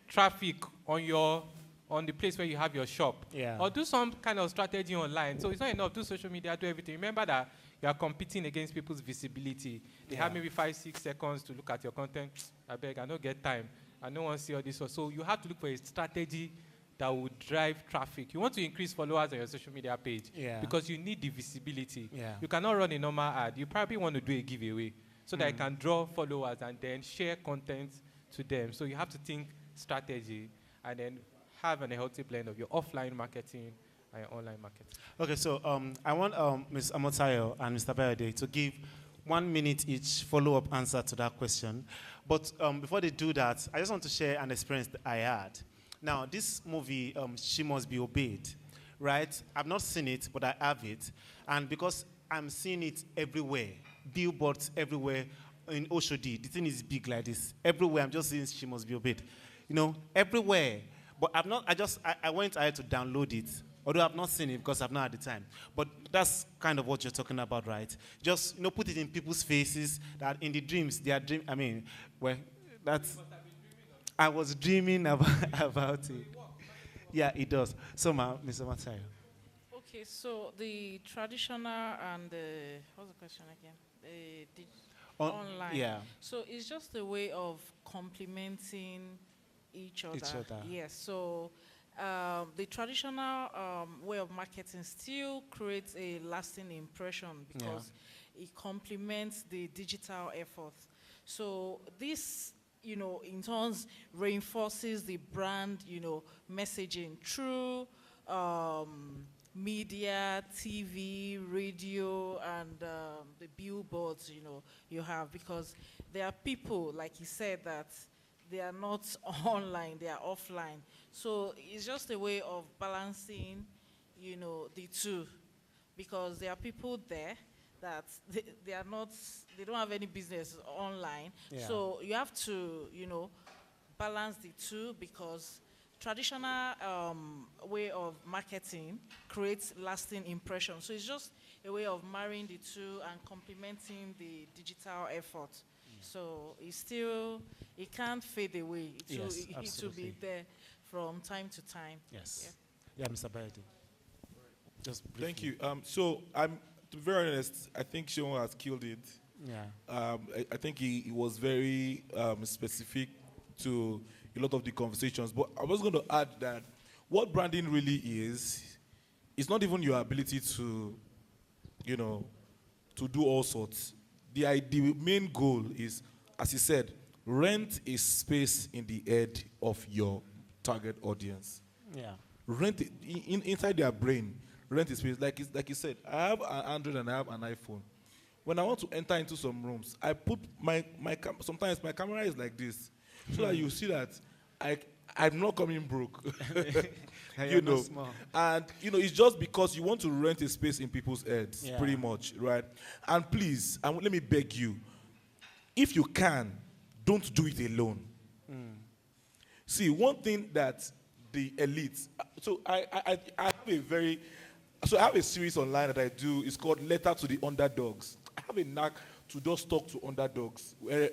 traffic on the place where you have your shop. Yeah. Or do some kind of strategy online. So it's not enough, do social media, do everything. Remember that you are competing against people's visibility. They have maybe 5-6 seconds to look at your content. I beg, I don't get time. I don't want to see all this. So you have to look for a strategy that will drive traffic. You want to increase followers on your social media page because you need the visibility. Yeah. You cannot run a normal ad. You probably want to do a giveaway so that you can draw followers and then share content to them. So you have to think strategy and then have a healthy blend of your offline marketing and your online marketing. Okay, so I want Ms. Amotayo and Mr. Bayode to give 1 minute each follow-up answer to that question. But before they do that, I just want to share an experience that I had. Now, this movie, She Must Be Obeyed, right? I've not seen it, but I have it. And because I'm seeing it everywhere, billboards everywhere in Oshodi, the thing is big like this. Everywhere, I'm just seeing She Must Be Obeyed. You know, everywhere. But I went ahead to download it. Although I've not seen it because I've not had the time. But that's kind of what you're talking about, right? Just, put it in people's faces that in the dreams, they are dreaming. I mean, well, that's... I was dreaming about it. Yeah, it does. So, Mr. Matayo. Okay, so the traditional and the, what's the question again? The online. Yeah. So it's just a way of complementing each other. Yes. So the traditional way of marketing still creates a lasting impression because it complements the digital effort. So this, in turns reinforces the brand, messaging through media, TV, radio, and the billboards, you have, because there are people, like you said, that they are not online, they are offline. So it's just a way of balancing, the two, because there are people there that they are not, they don't have any business online. Yeah. So you have to, balance the two, because traditional way of marketing creates lasting impression. So it's just a way of marrying the two and complementing the digital effort. So it's still, it can't fade away. It will be there from time to time. Yes. Yeah, Mr. Bayede. Just briefly. Thank you. So to be very honest, I think Sean has killed it. Yeah. I think he was very specific to a lot of the conversations. But I was going to add that what branding really is, it's not even your ability to, to do all sorts. The main goal is, as you said, rent a space in the head of your target audience. Yeah. Rent it inside their brain. Rent a space. Like you said, I have an Android and I have an iPhone. When I want to enter into some rooms, I put sometimes my camera is like this, so that you see that I'm not coming broke. Not small. And it's just because you want to rent a space in people's heads, Yeah. pretty much, right? And please, let me beg you, if you can, don't do it alone. See, one thing that the elites. So I have a series online that I do. It's called Letter to the Underdogs. I have a knack to just talk to underdogs. Where,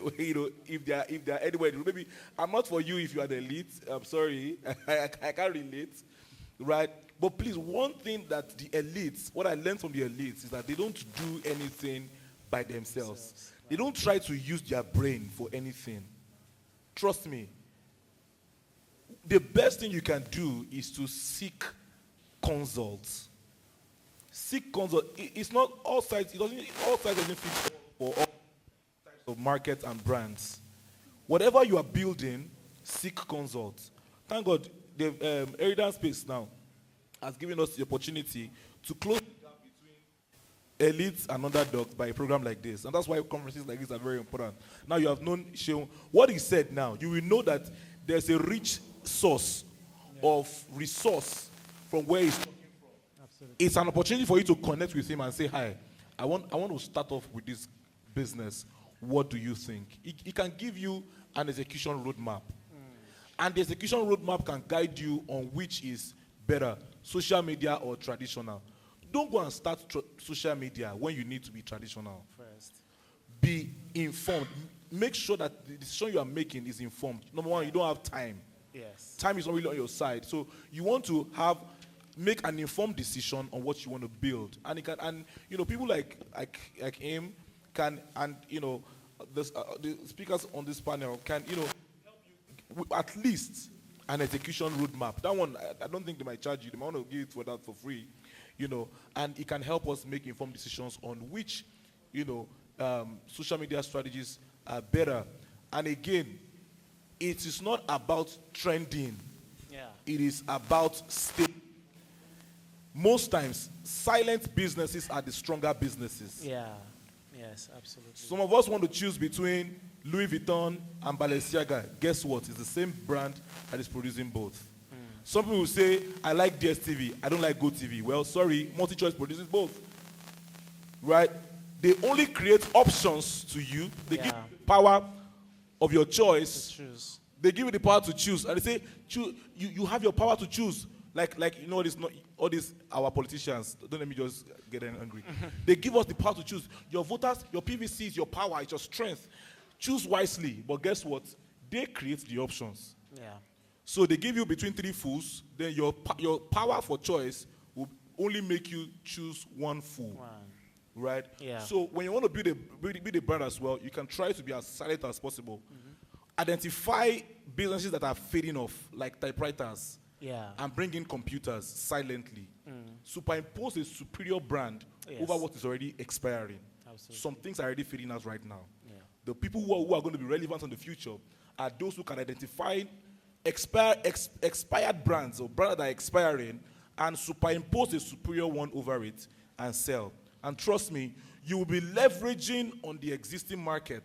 if they are anywhere, maybe I'm not for you if you are the elite. I'm sorry, I can't relate, right? But please, one thing that the elites, what I learned from the elites, is that they don't do anything by themselves. They don't try to use their brain for anything. Trust me. The best thing you can do is to seek consults. Seek consult. It's not all sides. All sides doesn't fit for all types of markets and brands. Whatever you are building, seek consults. Thank God, the Eridan Space now has given us the opportunity to close the gap between elites and underdogs by a program like this, and that's why conferences like this are very important. Now you have known Sheon. What he said now, you will know that there's a rich source of resource from where he's coming from. Absolutely. It's an opportunity for you to connect with him and say, hi, I want to start off with this business. What do you think? He can give you an execution roadmap. And the execution roadmap can guide you on which is better, social media or traditional. Don't go and start social media when you need to be traditional. First. Be informed. Make sure that the decision you are making is informed. Number one, you don't have time. Yes. Time is not really on your side. So you want to make an informed decision on what you want to build. And people like him can, and the speakers on this panel can, help you with at least an execution roadmap. That one, I don't think they might charge you. They might want to give it for that for free, and it can help us make informed decisions on which, social media strategies are better. And again, it is not about trending. Yeah. It is about staying. Most times, silent businesses are the stronger businesses. Yeah. Yeah. Yes, absolutely. Some of us want to choose between Louis Vuitton and Balenciaga. Guess what? It's the same brand that is producing both. Some people will say, I like DSTV, I don't like GoTV. Well, sorry, MultiChoice produces both. Right? They only create options to you. They give you the power of your choice. Choose. They give you the power to choose. And they say, you have your power to choose. Like you know, all these our politicians, don't let me just get angry. They give us the power to choose. Your voters, your PVC is your power, it's your strength. Choose wisely. But guess what? They create the options. Yeah. So they give you between 3 fools, then your power for choice will only make you choose one fool. Wow. Right? Yeah. So when you want to build a brand as well, you can try to be as silent as possible. Identify businesses that are fading off, like typewriters. Yeah. And bring in computers silently. Superimpose a superior brand over what is already expiring. Absolutely. Some things are already fading out right now. Yeah. The people who are going to be relevant in the future are those who can identify expired brands or brands that are expiring and superimpose a superior one over it and sell. And trust me, you will be leveraging on the existing market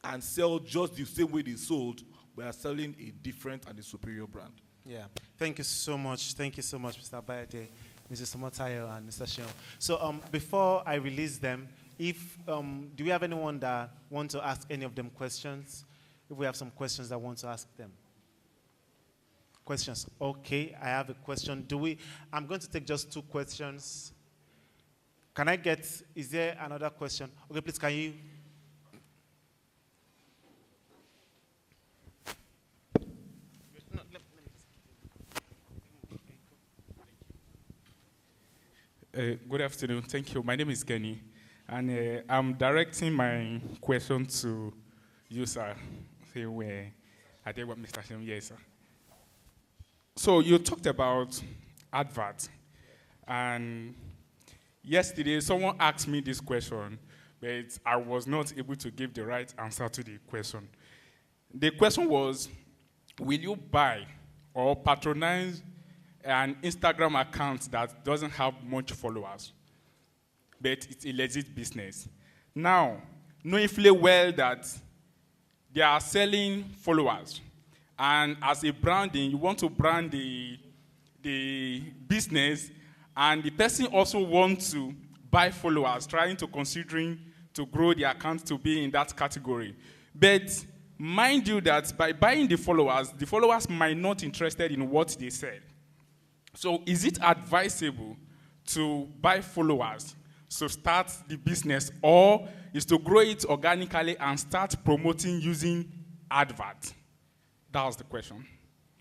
and sell just the same way they sold, but are selling a different and a superior brand. Yeah. Thank you so much. Thank you so much, Mr. Bayade, Mrs. Omotayo, and Mr. Sheon. So before I release them, do we have anyone that want to ask any of them questions? If we have some questions that want to ask them. Questions? Okay, I have a question. I'm going to take just 2 questions. Is there another question? Okay, please, can you? Good afternoon. Thank you. My name is Kenny, and I'm directing my question to you, sir. I think what Mr. Shem, yes, sir. So you talked about advert, and yesterday someone asked me this question, but I was not able to give the right answer to the question. The question was, will you buy or patronize an Instagram account that doesn't have much followers, but it's a legit business? Now, knowing fully well that they are selling followers, and as a branding, you want to brand the business, and the person also wants to buy followers, trying to considering to grow the account to be in that category. But mind you that by buying the followers might not be interested in what they sell. So is it advisable to buy followers to start the business, or is to grow it organically and start promoting using advert? That was the question.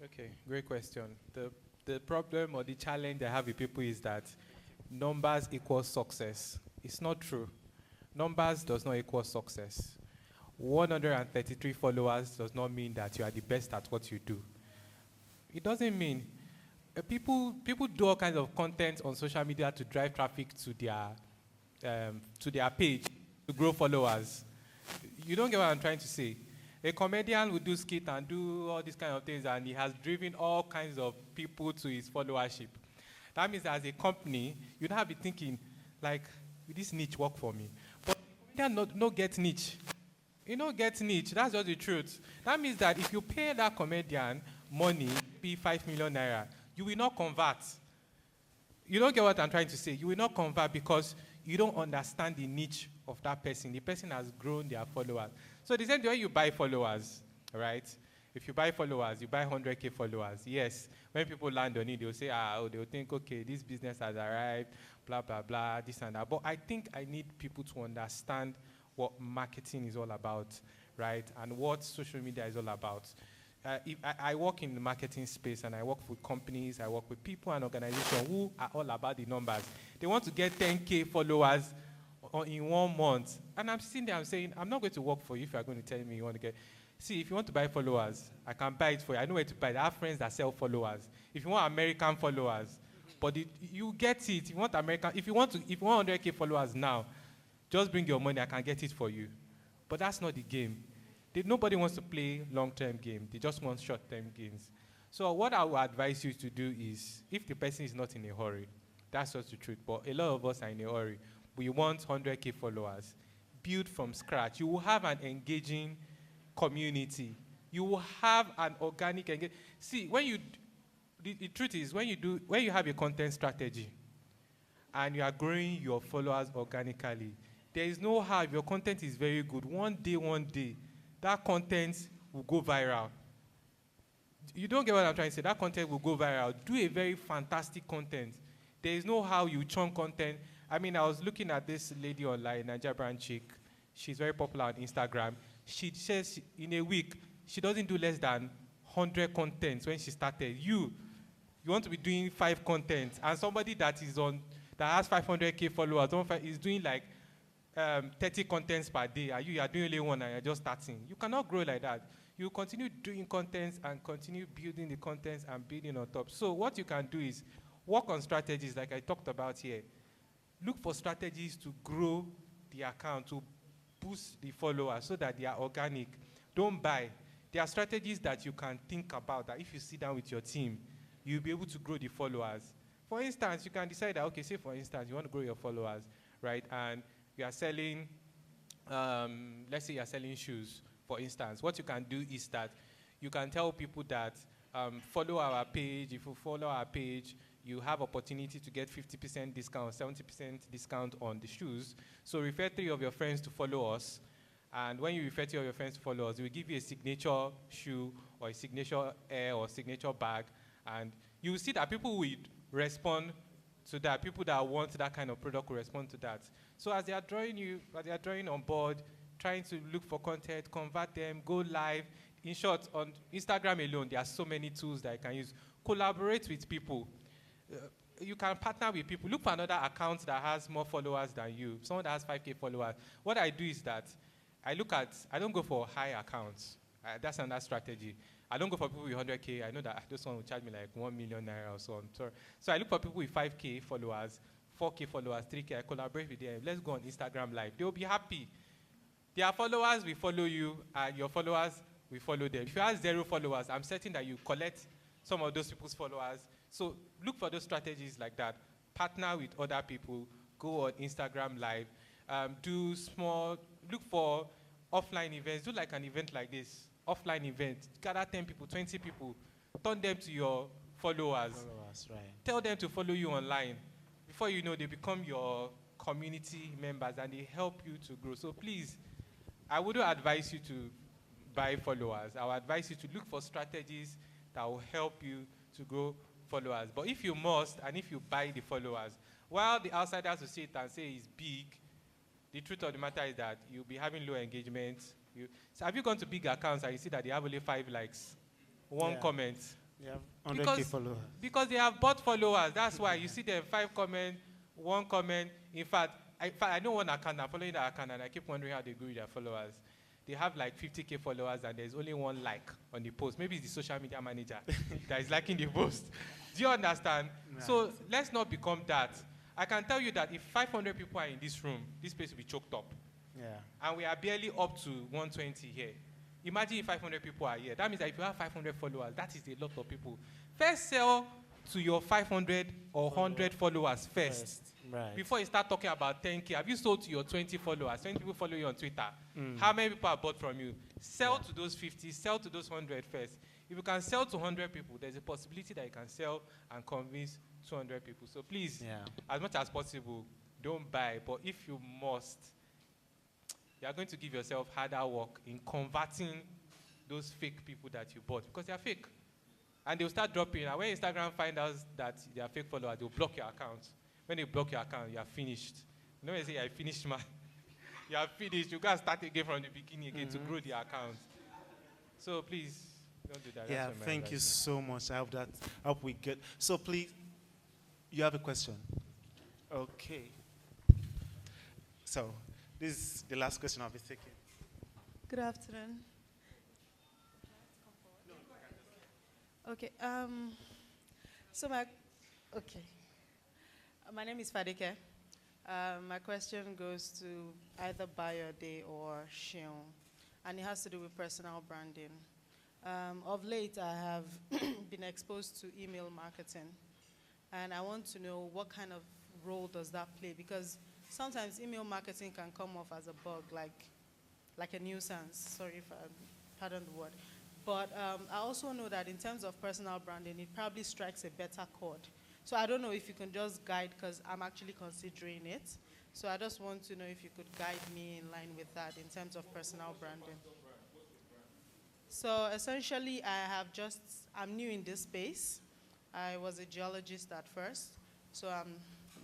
Okay, great question. The problem or the challenge I have with people is that numbers equal success. It's not true. Numbers does not equal success. 133 followers does not mean that you are the best at what you do. It doesn't mean people do all kinds of content on social media to drive traffic to their page to grow followers. You don't get what I'm trying to say. A comedian would do skit and do all these kind of things, and he has driven all kinds of people to his followership. That means as a company, you don't have to be thinking, like, will this niche work for me? But a comedian no get niche. You don't get niche. That's just the truth. That means that if you pay that comedian money, be 5 million naira, you will not convert. You don't get what I'm trying to say. You will not convert because you don't understand the niche of that person. The person has grown their followers. So the same way you buy followers, right? If you buy followers, you buy 100K followers. Yes, when people land on it, they'll say, they'll think, okay, this business has arrived, blah, blah, blah, this and that. But I think I need people to understand what marketing is all about, right? And what social media is all about. I work in the marketing space, and I work with companies, I work with people and organizations who are all about the numbers. They want to get 10K followers in 1 month. And I'm sitting there, I'm saying, I'm not going to work for you if you're going to tell me you want to get. See, if you want to buy followers, I can buy it for you. I know where to buy it. I have friends that sell followers. If you want American followers, but you get it. If you want American, if you want 100K followers now, just bring your money, I can get it for you. But that's not the game. Nobody wants to play long-term game. They just want short-term gains. So what I would advise you to do is, if the person is not in a hurry, that's just the truth. But a lot of us are in a hurry. We want 100K followers. build from scratch. You will have an engaging community. You will have an organic engagement. See, when you, the truth is, when you have a content strategy and you are growing your followers organically, there is no how. If your content is very good, one day, that content will go viral. You don't get what I'm trying to say. That content will go viral. Do a very fantastic content. There is no how you chunk content. I mean, I was looking at this lady online, Nigeria brand chick. She's very popular on Instagram. She says in a week, she doesn't do less than 100 contents when she started. You want to be doing 5 contents, and somebody that has 500K followers is doing like 30 contents per day, and you are doing only one and you're just starting. You cannot grow like that. You continue doing contents and continue building the contents and building on top. So what you can do is work on strategies like I talked about here. Look for strategies to grow the account, to boost the followers so that they are organic. Don't buy. There are strategies that you can think about that if you sit down with your team, you'll be able to grow the followers. For instance, you can decide that, okay, say for instance, you want to grow your followers, right? And you are selling, let's say you're selling shoes, for instance. What you can do is that you can tell people that follow our page. If you follow our page, you have opportunity to get 50% discount, 70% discount on the shoes. So refer 3 of your friends to follow us. And when you refer 3 of your friends to follow us, we'll give you a signature shoe or a signature air or signature bag. And you will see that people will respond to that. People that want that kind of product will respond to that. So as they are drawing on board, trying to look for content, convert them, go live. In short, on Instagram alone, there are so many tools that you can use. Collaborate with people. You can partner with people. Look for another account that has more followers than you, someone that has 5K followers. What I do is that I don't go for high accounts. That's another strategy. I don't go for people with 100K. I know that this one will charge me like 1 million naira or so on. So I look for people with 5K followers, 4K followers, 3K. I collaborate with them. Let's go on Instagram Live. They'll be happy. Their followers will follow you, and your followers will follow them. If you have 0 followers, I'm certain that you collect some of those people's followers. So look for those strategies like that. Partner with other people. Go on Instagram Live. Look for offline events. Do like an event like this. Offline event. Gather 10 people, 20 people. Turn them to your followers. Right. Tell them to follow you online. Before you know, they become your community members and they help you to grow. So please, I wouldn't advise you to buy followers. I would advise you to look for strategies that will help you to grow followers. But if you must, and if you buy the followers, while the outsiders will see it and say it's big, the truth of the matter is that you'll be having low engagement. So have you gone to big accounts and you see that they have only 5 likes, 1 comment? They have 100K followers. Because they have bought followers. That's why you see them 5 comments, 1 comment. In fact, I know one account. I'm following that account, and I keep wondering how they grow their followers. They have like 50K followers, and there's only 1 like on the post. Maybe it's the social media manager that is liking the post. Do you understand? Right. So let's not become that. I can tell you that if 500 people are in this room, this place will be choked up. Yeah. And we are barely up to 120 here. Imagine if 500 people are here. That means that if you have 500 followers, that is a lot of people. First sell to your 500 or 100 followers first. Right. Before you start talking about 10K, have you sold to your 20 followers? 20 people follow you on Twitter. How many people have bought from you? Sell to those 50, sell to those 100 first. If you can sell to 100 people, there's a possibility that you can sell and convince 200 people. So please, as much as possible, don't buy. But if you must, you are going to give yourself harder work in converting those fake people that you bought, because they are fake. And they'll start dropping. And when Instagram finds out that they are fake followers, they'll block your account. When they block your account, you are finished. You know when they say, I finished, man. You are finished. You got to start again from the beginning again to grow the account. So please, don't do that. Yeah, thank you so much. I hope we get. So please, you have a question? Okay. So this is the last question I'll be taking. Good afternoon. Okay. My name is Fadike. My question goes to either Bayode or Shion, and it has to do with personal branding. Of late, I have been exposed to email marketing, and I want to know what kind of role does that play, because sometimes email marketing can come off as a bug, like a nuisance. Sorry if I pardon the word. But I also know that in terms of personal branding, it probably strikes a better chord. So I don't know if you can just guide, because I'm actually considering it. So I just want to know if you could guide me in line with that in terms of personal branding. So essentially, I'm new in this space. I was a geologist at first, so I'm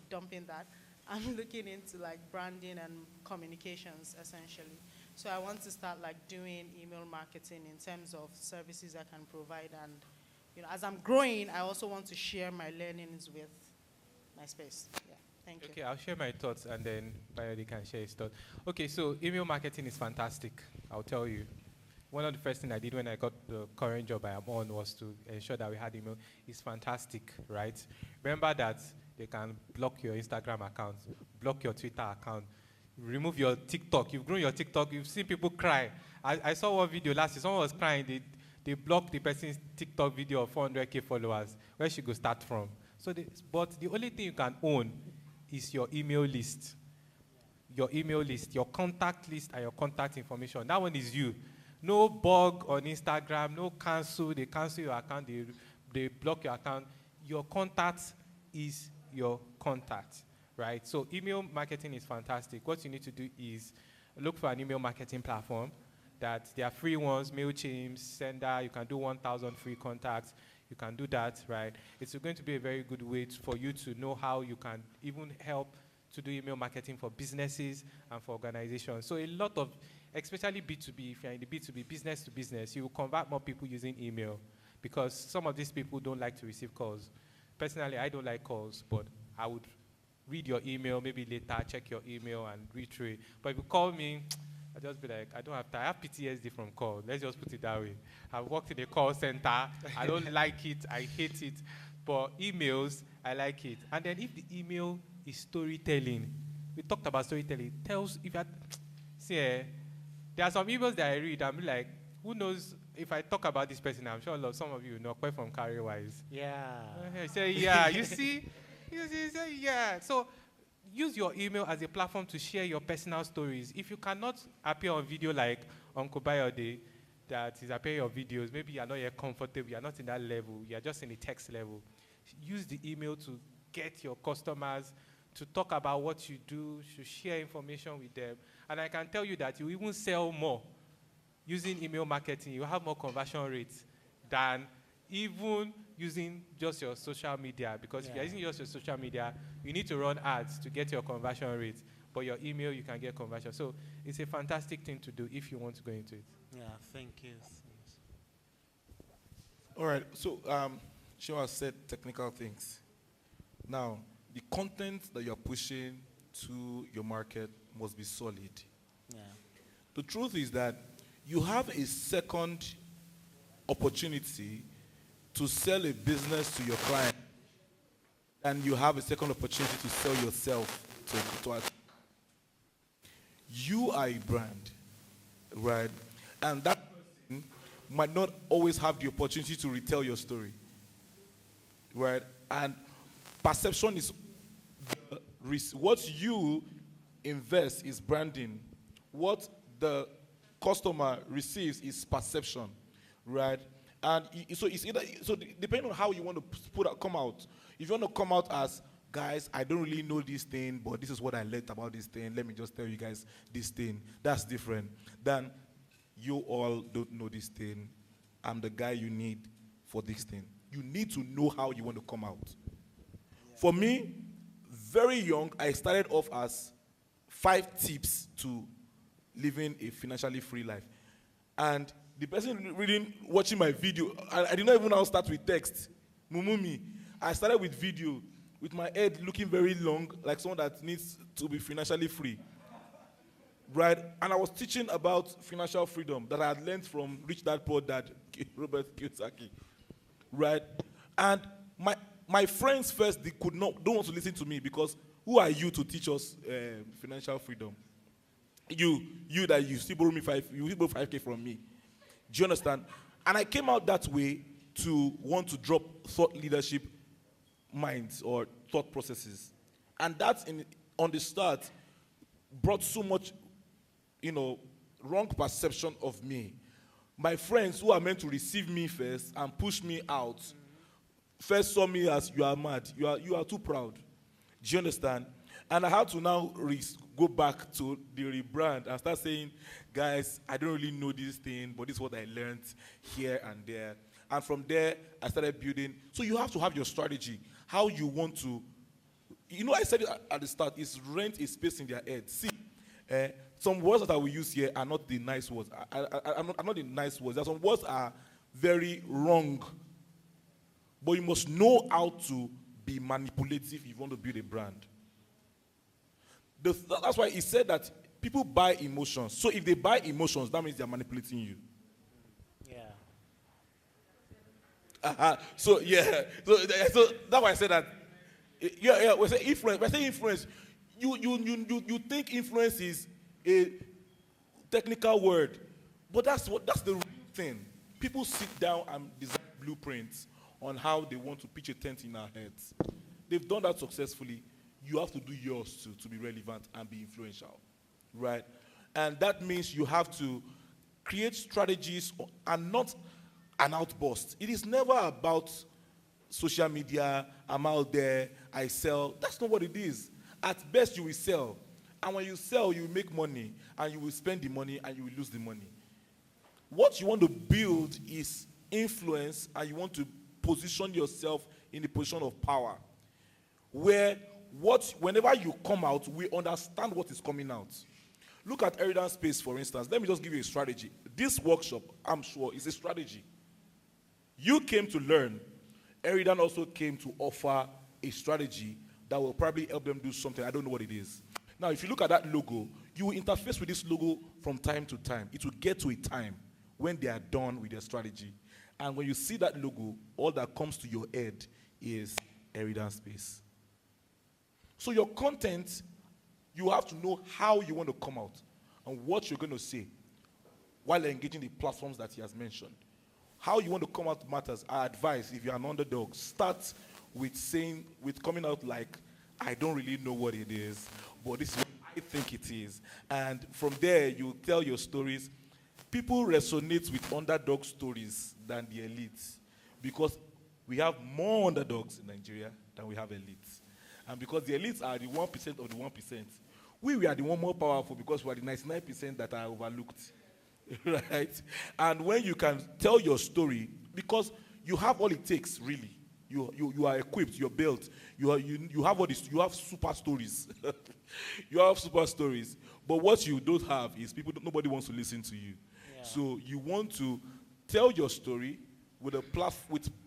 dumping that. I'm looking into like branding and communications essentially. So I want to start like doing email marketing in terms of services I can provide, and as I'm growing, I also want to share my learnings with my space. Yeah, thank you. Okay, I'll share my thoughts and then Bayode can share his thoughts. Okay, so email marketing is fantastic, I'll tell you. One of the first things I did when I got the current job I am on was to ensure that we had email. It's fantastic, right? Remember that they can block your Instagram account, block your Twitter account, remove your TikTok. You've grown your TikTok. You've seen people cry. I saw one video last year. Someone was crying. They blocked the person's TikTok video of 400K followers. Where should go start from? But the only thing you can own is your email list. Your email list, your contact list, and your contact information. That one is you. No bug on Instagram, no cancel. They cancel your account. They block your account. Your contact is your contact, right? So email marketing is fantastic. What you need to do is look for an email marketing platform that there are free ones, MailChimp, Sender. You can do 1,000 free contacts. You can do that, right? It's going to be a very good way for you to know how you can even help to do email marketing for businesses and for organizations. So a lot of, especially B2B, if you're in the B2B, business to business, you will convert more people using email because some of these people don't like to receive calls. Personally, I don't like calls, but I would read your email, maybe later, check your email and read through it. But if you call me, I'll just be like, I don't have time. I have PTSD from call. Let's just put it that way. I've worked in a call center. I don't like it. I hate it. But emails, I like it. And then if the email is storytelling, we talked about storytelling, tells, if you had, see, there are some emails that I read, I'm like, who knows if I talk about this person, I'm sure some of you know, quite from career-wise. Yeah. Say, yeah, you see? You say, yeah. So use your email as a platform to share your personal stories. If you cannot appear on video like Uncle Bayode, that is appearing your videos, maybe you're not yet comfortable, you're not in that level, you're just in the text level. Use the email to get your customers, to talk about what you do, to share information with them. And I can tell you that you even sell more using email marketing. You have more conversion rates than even using just your social media. Because if you're using just your social media, you need to run ads to get your conversion rates. But your email, you can get conversion. So it's a fantastic thing to do if you want to go into it. Yeah, thank you. All right, so Shiwa said technical things. Now, the content that you're pushing to your market must be solid. Yeah. The truth is that you have a second opportunity to sell a business to your client, and you have a second opportunity to sell yourself to us. You are a brand, right? And that person might not always have the opportunity to retell your story, right? And perception is what you invest is branding. What the customer receives is perception, right? And so it's either, so depending on how you want to come out. If you want to come out as, guys, I don't really know this thing, but this is what I learned about this thing. Let me just tell you guys this thing. That's different than you all don't know this thing. I'm the guy you need for this thing. You need to know how you want to come out. Yeah. For me, very young, I started off as 5 tips to living a financially free life. And the person watching my video, I did not even now start with text. Mumumi. I started with video, with my head looking very long, like someone that needs to be financially free. Right? And I was teaching about financial freedom that I had learned from Rich Dad Poor Dad, Robert Kiyosaki. Right? And my friends first, they don't want to listen to me because who are you to teach us financial freedom? You that you still borrow me you borrow 5K from me. Do you understand? And I came out that way to want to drop thought leadership minds or thought processes. And that on the start brought so much, wrong perception of me. My friends who are meant to receive me first and push me out first saw me as, you are mad, you are too proud. Do you understand? And I had to now go back to the rebrand and start saying, guys, I don't really know this thing, but this is what I learned here and there. And from there, I started building. So you have to have your strategy, how you want to. I said it at the start, is rent a space in their head. See, some words that I will use here are not the nice words. Are not the nice words. There are some words that are very wrong. But you must know how to be manipulative if you want to build a brand. That's why he said that people buy emotions. So if they buy emotions, that means they're manipulating you. Yeah. So that's why I said that. Yeah. We say influence. When I say influence, you think influence is a technical word, but that's the real thing. People sit down and design blueprints on how they want to pitch a tent in our heads. They've done that successfully. You have to do yours to be relevant and be influential, right? And that means you have to create strategies and not an outburst. It is never about social media, I'm out there, I sell. That's not what it is. At best, you will sell. And when you sell, you will make money, and you will spend the money, and you will lose the money. What you want to build is influence, and you want to position yourself in a position of power, where whenever you come out, we understand what is coming out. Look at Eridan Space, for instance. Let me just give you a strategy. This workshop, I'm sure, is a strategy. You came to learn. Eridan also came to offer a strategy that will probably help them do something. I don't know what it is. Now, if you look at that logo, you will interface with this logo from time to time. It will get to a time when they are done with their strategy. And when you see that logo, all that comes to your head is Eridan Space. So your content, you have to know how you want to come out and what you're going to say while engaging the platforms that he has mentioned. How you want to come out matters. I advise, if you're an underdog, start with coming out like, I don't really know what it is, but this is what I think it is. And from there, you tell your stories. People resonate with underdog stories than the elites, because we have more underdogs in Nigeria than we have elites. And because the elites are the 1% of the 1%, we are the one more powerful because we are the 99% that are overlooked. Right? And when you can tell your story, because you have all it takes, really. You are equipped, you're built, you have all this, you have super stories. You have super stories. But what you don't have is nobody wants to listen to you. Yeah. So you want to tell your story with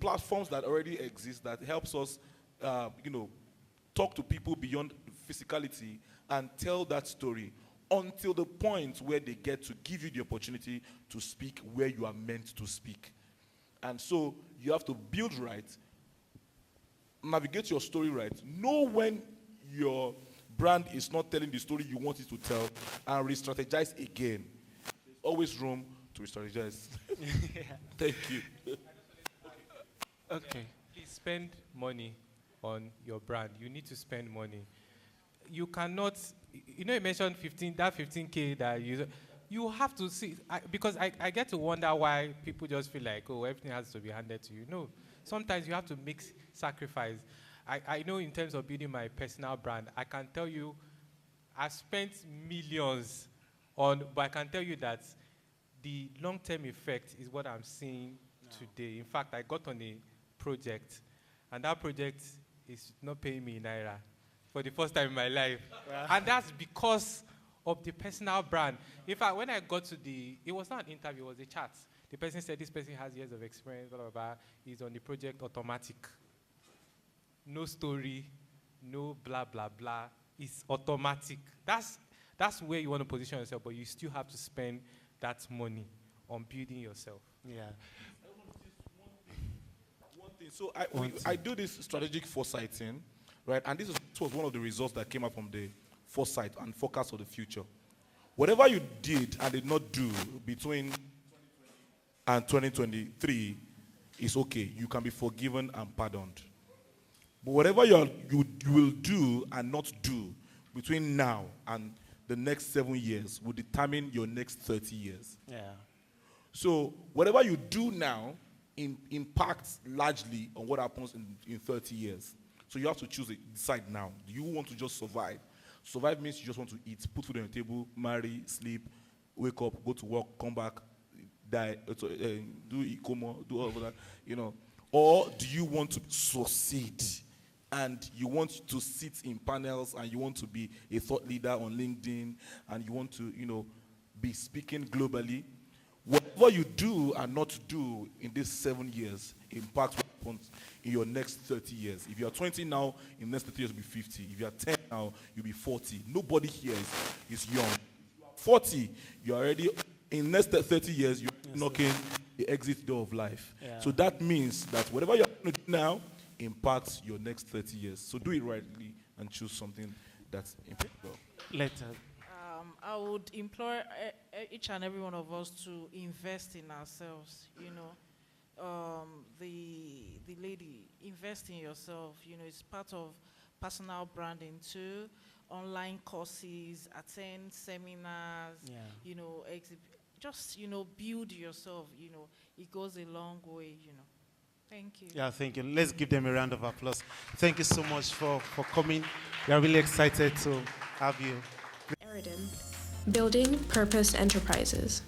platforms that already exist that helps us, talk to people beyond physicality and tell that story until the point where they get to give you the opportunity to speak where you are meant to speak. And so you have to build right, navigate your story right, know when your brand is not telling the story you want it to tell, and re-strategize again. There's always room to re-strategize. Yeah. Thank you. Okay. Please spend money on your brand. You need to spend money. You cannot, you mentioned 15K that you have to see, because I get to wonder why people just feel like, oh, everything has to be handed to you. No, sometimes you have to make sacrifice. I know in terms of building my personal brand, I can tell you I spent millions but I can tell you that the long-term effect is what I'm seeing today. In fact, I got on a project, and that project is not paying me in Naira for the first time in my life. And that's because of the personal brand. In fact, when I got to it was not an interview, it was a chat. The person said this person has years of experience, blah, blah, blah. He's on the project automatic. No story, no blah, blah, blah. It's automatic. That's where you want to position yourself, but you still have to spend that money on building yourself. Yeah. One thing. So I do this strategic foresighting, right? And this was one of the results that came up from the foresight and forecast of the future. Whatever you did and did not do between and 2023 is okay. You can be forgiven and pardoned. But whatever you will do and not do between now and the next 7 years will determine your next 30 years. Yeah. So whatever you do now impacts largely on what happens in 30 years. So you have to decide now. Do you want to just survive? Survive means you just want to eat, put food on the table, marry, sleep, wake up, go to work, come back, die, do ikomo, do all of that, Or do you want to succeed? And you want to sit in panels, and you want to be a thought leader on LinkedIn, and you want to, be speaking globally. Whatever you do and not do in these 7 years impacts what happens in your next 30 years. If you are 20 now, in the next 30 years you'll be 50. If you are 10 now, you'll be 40. Nobody here is young. If you are 40, you're already, in the next 30 years, you're knocking the exit door of life. Yeah. So that means that whatever you're going to do now impacts your next 30 years. So do it rightly and choose something that's impactful. Later. I would implore each and every one of us to invest in ourselves. The lady, invest in yourself. It's part of personal branding too. Online courses, attend seminars. Yeah. Just build yourself. It goes a long way. Thank you. Yeah, thank you. Let's give them a round of applause. Thank you so much for coming. We are really excited to have you. Eridan, building purpose enterprises.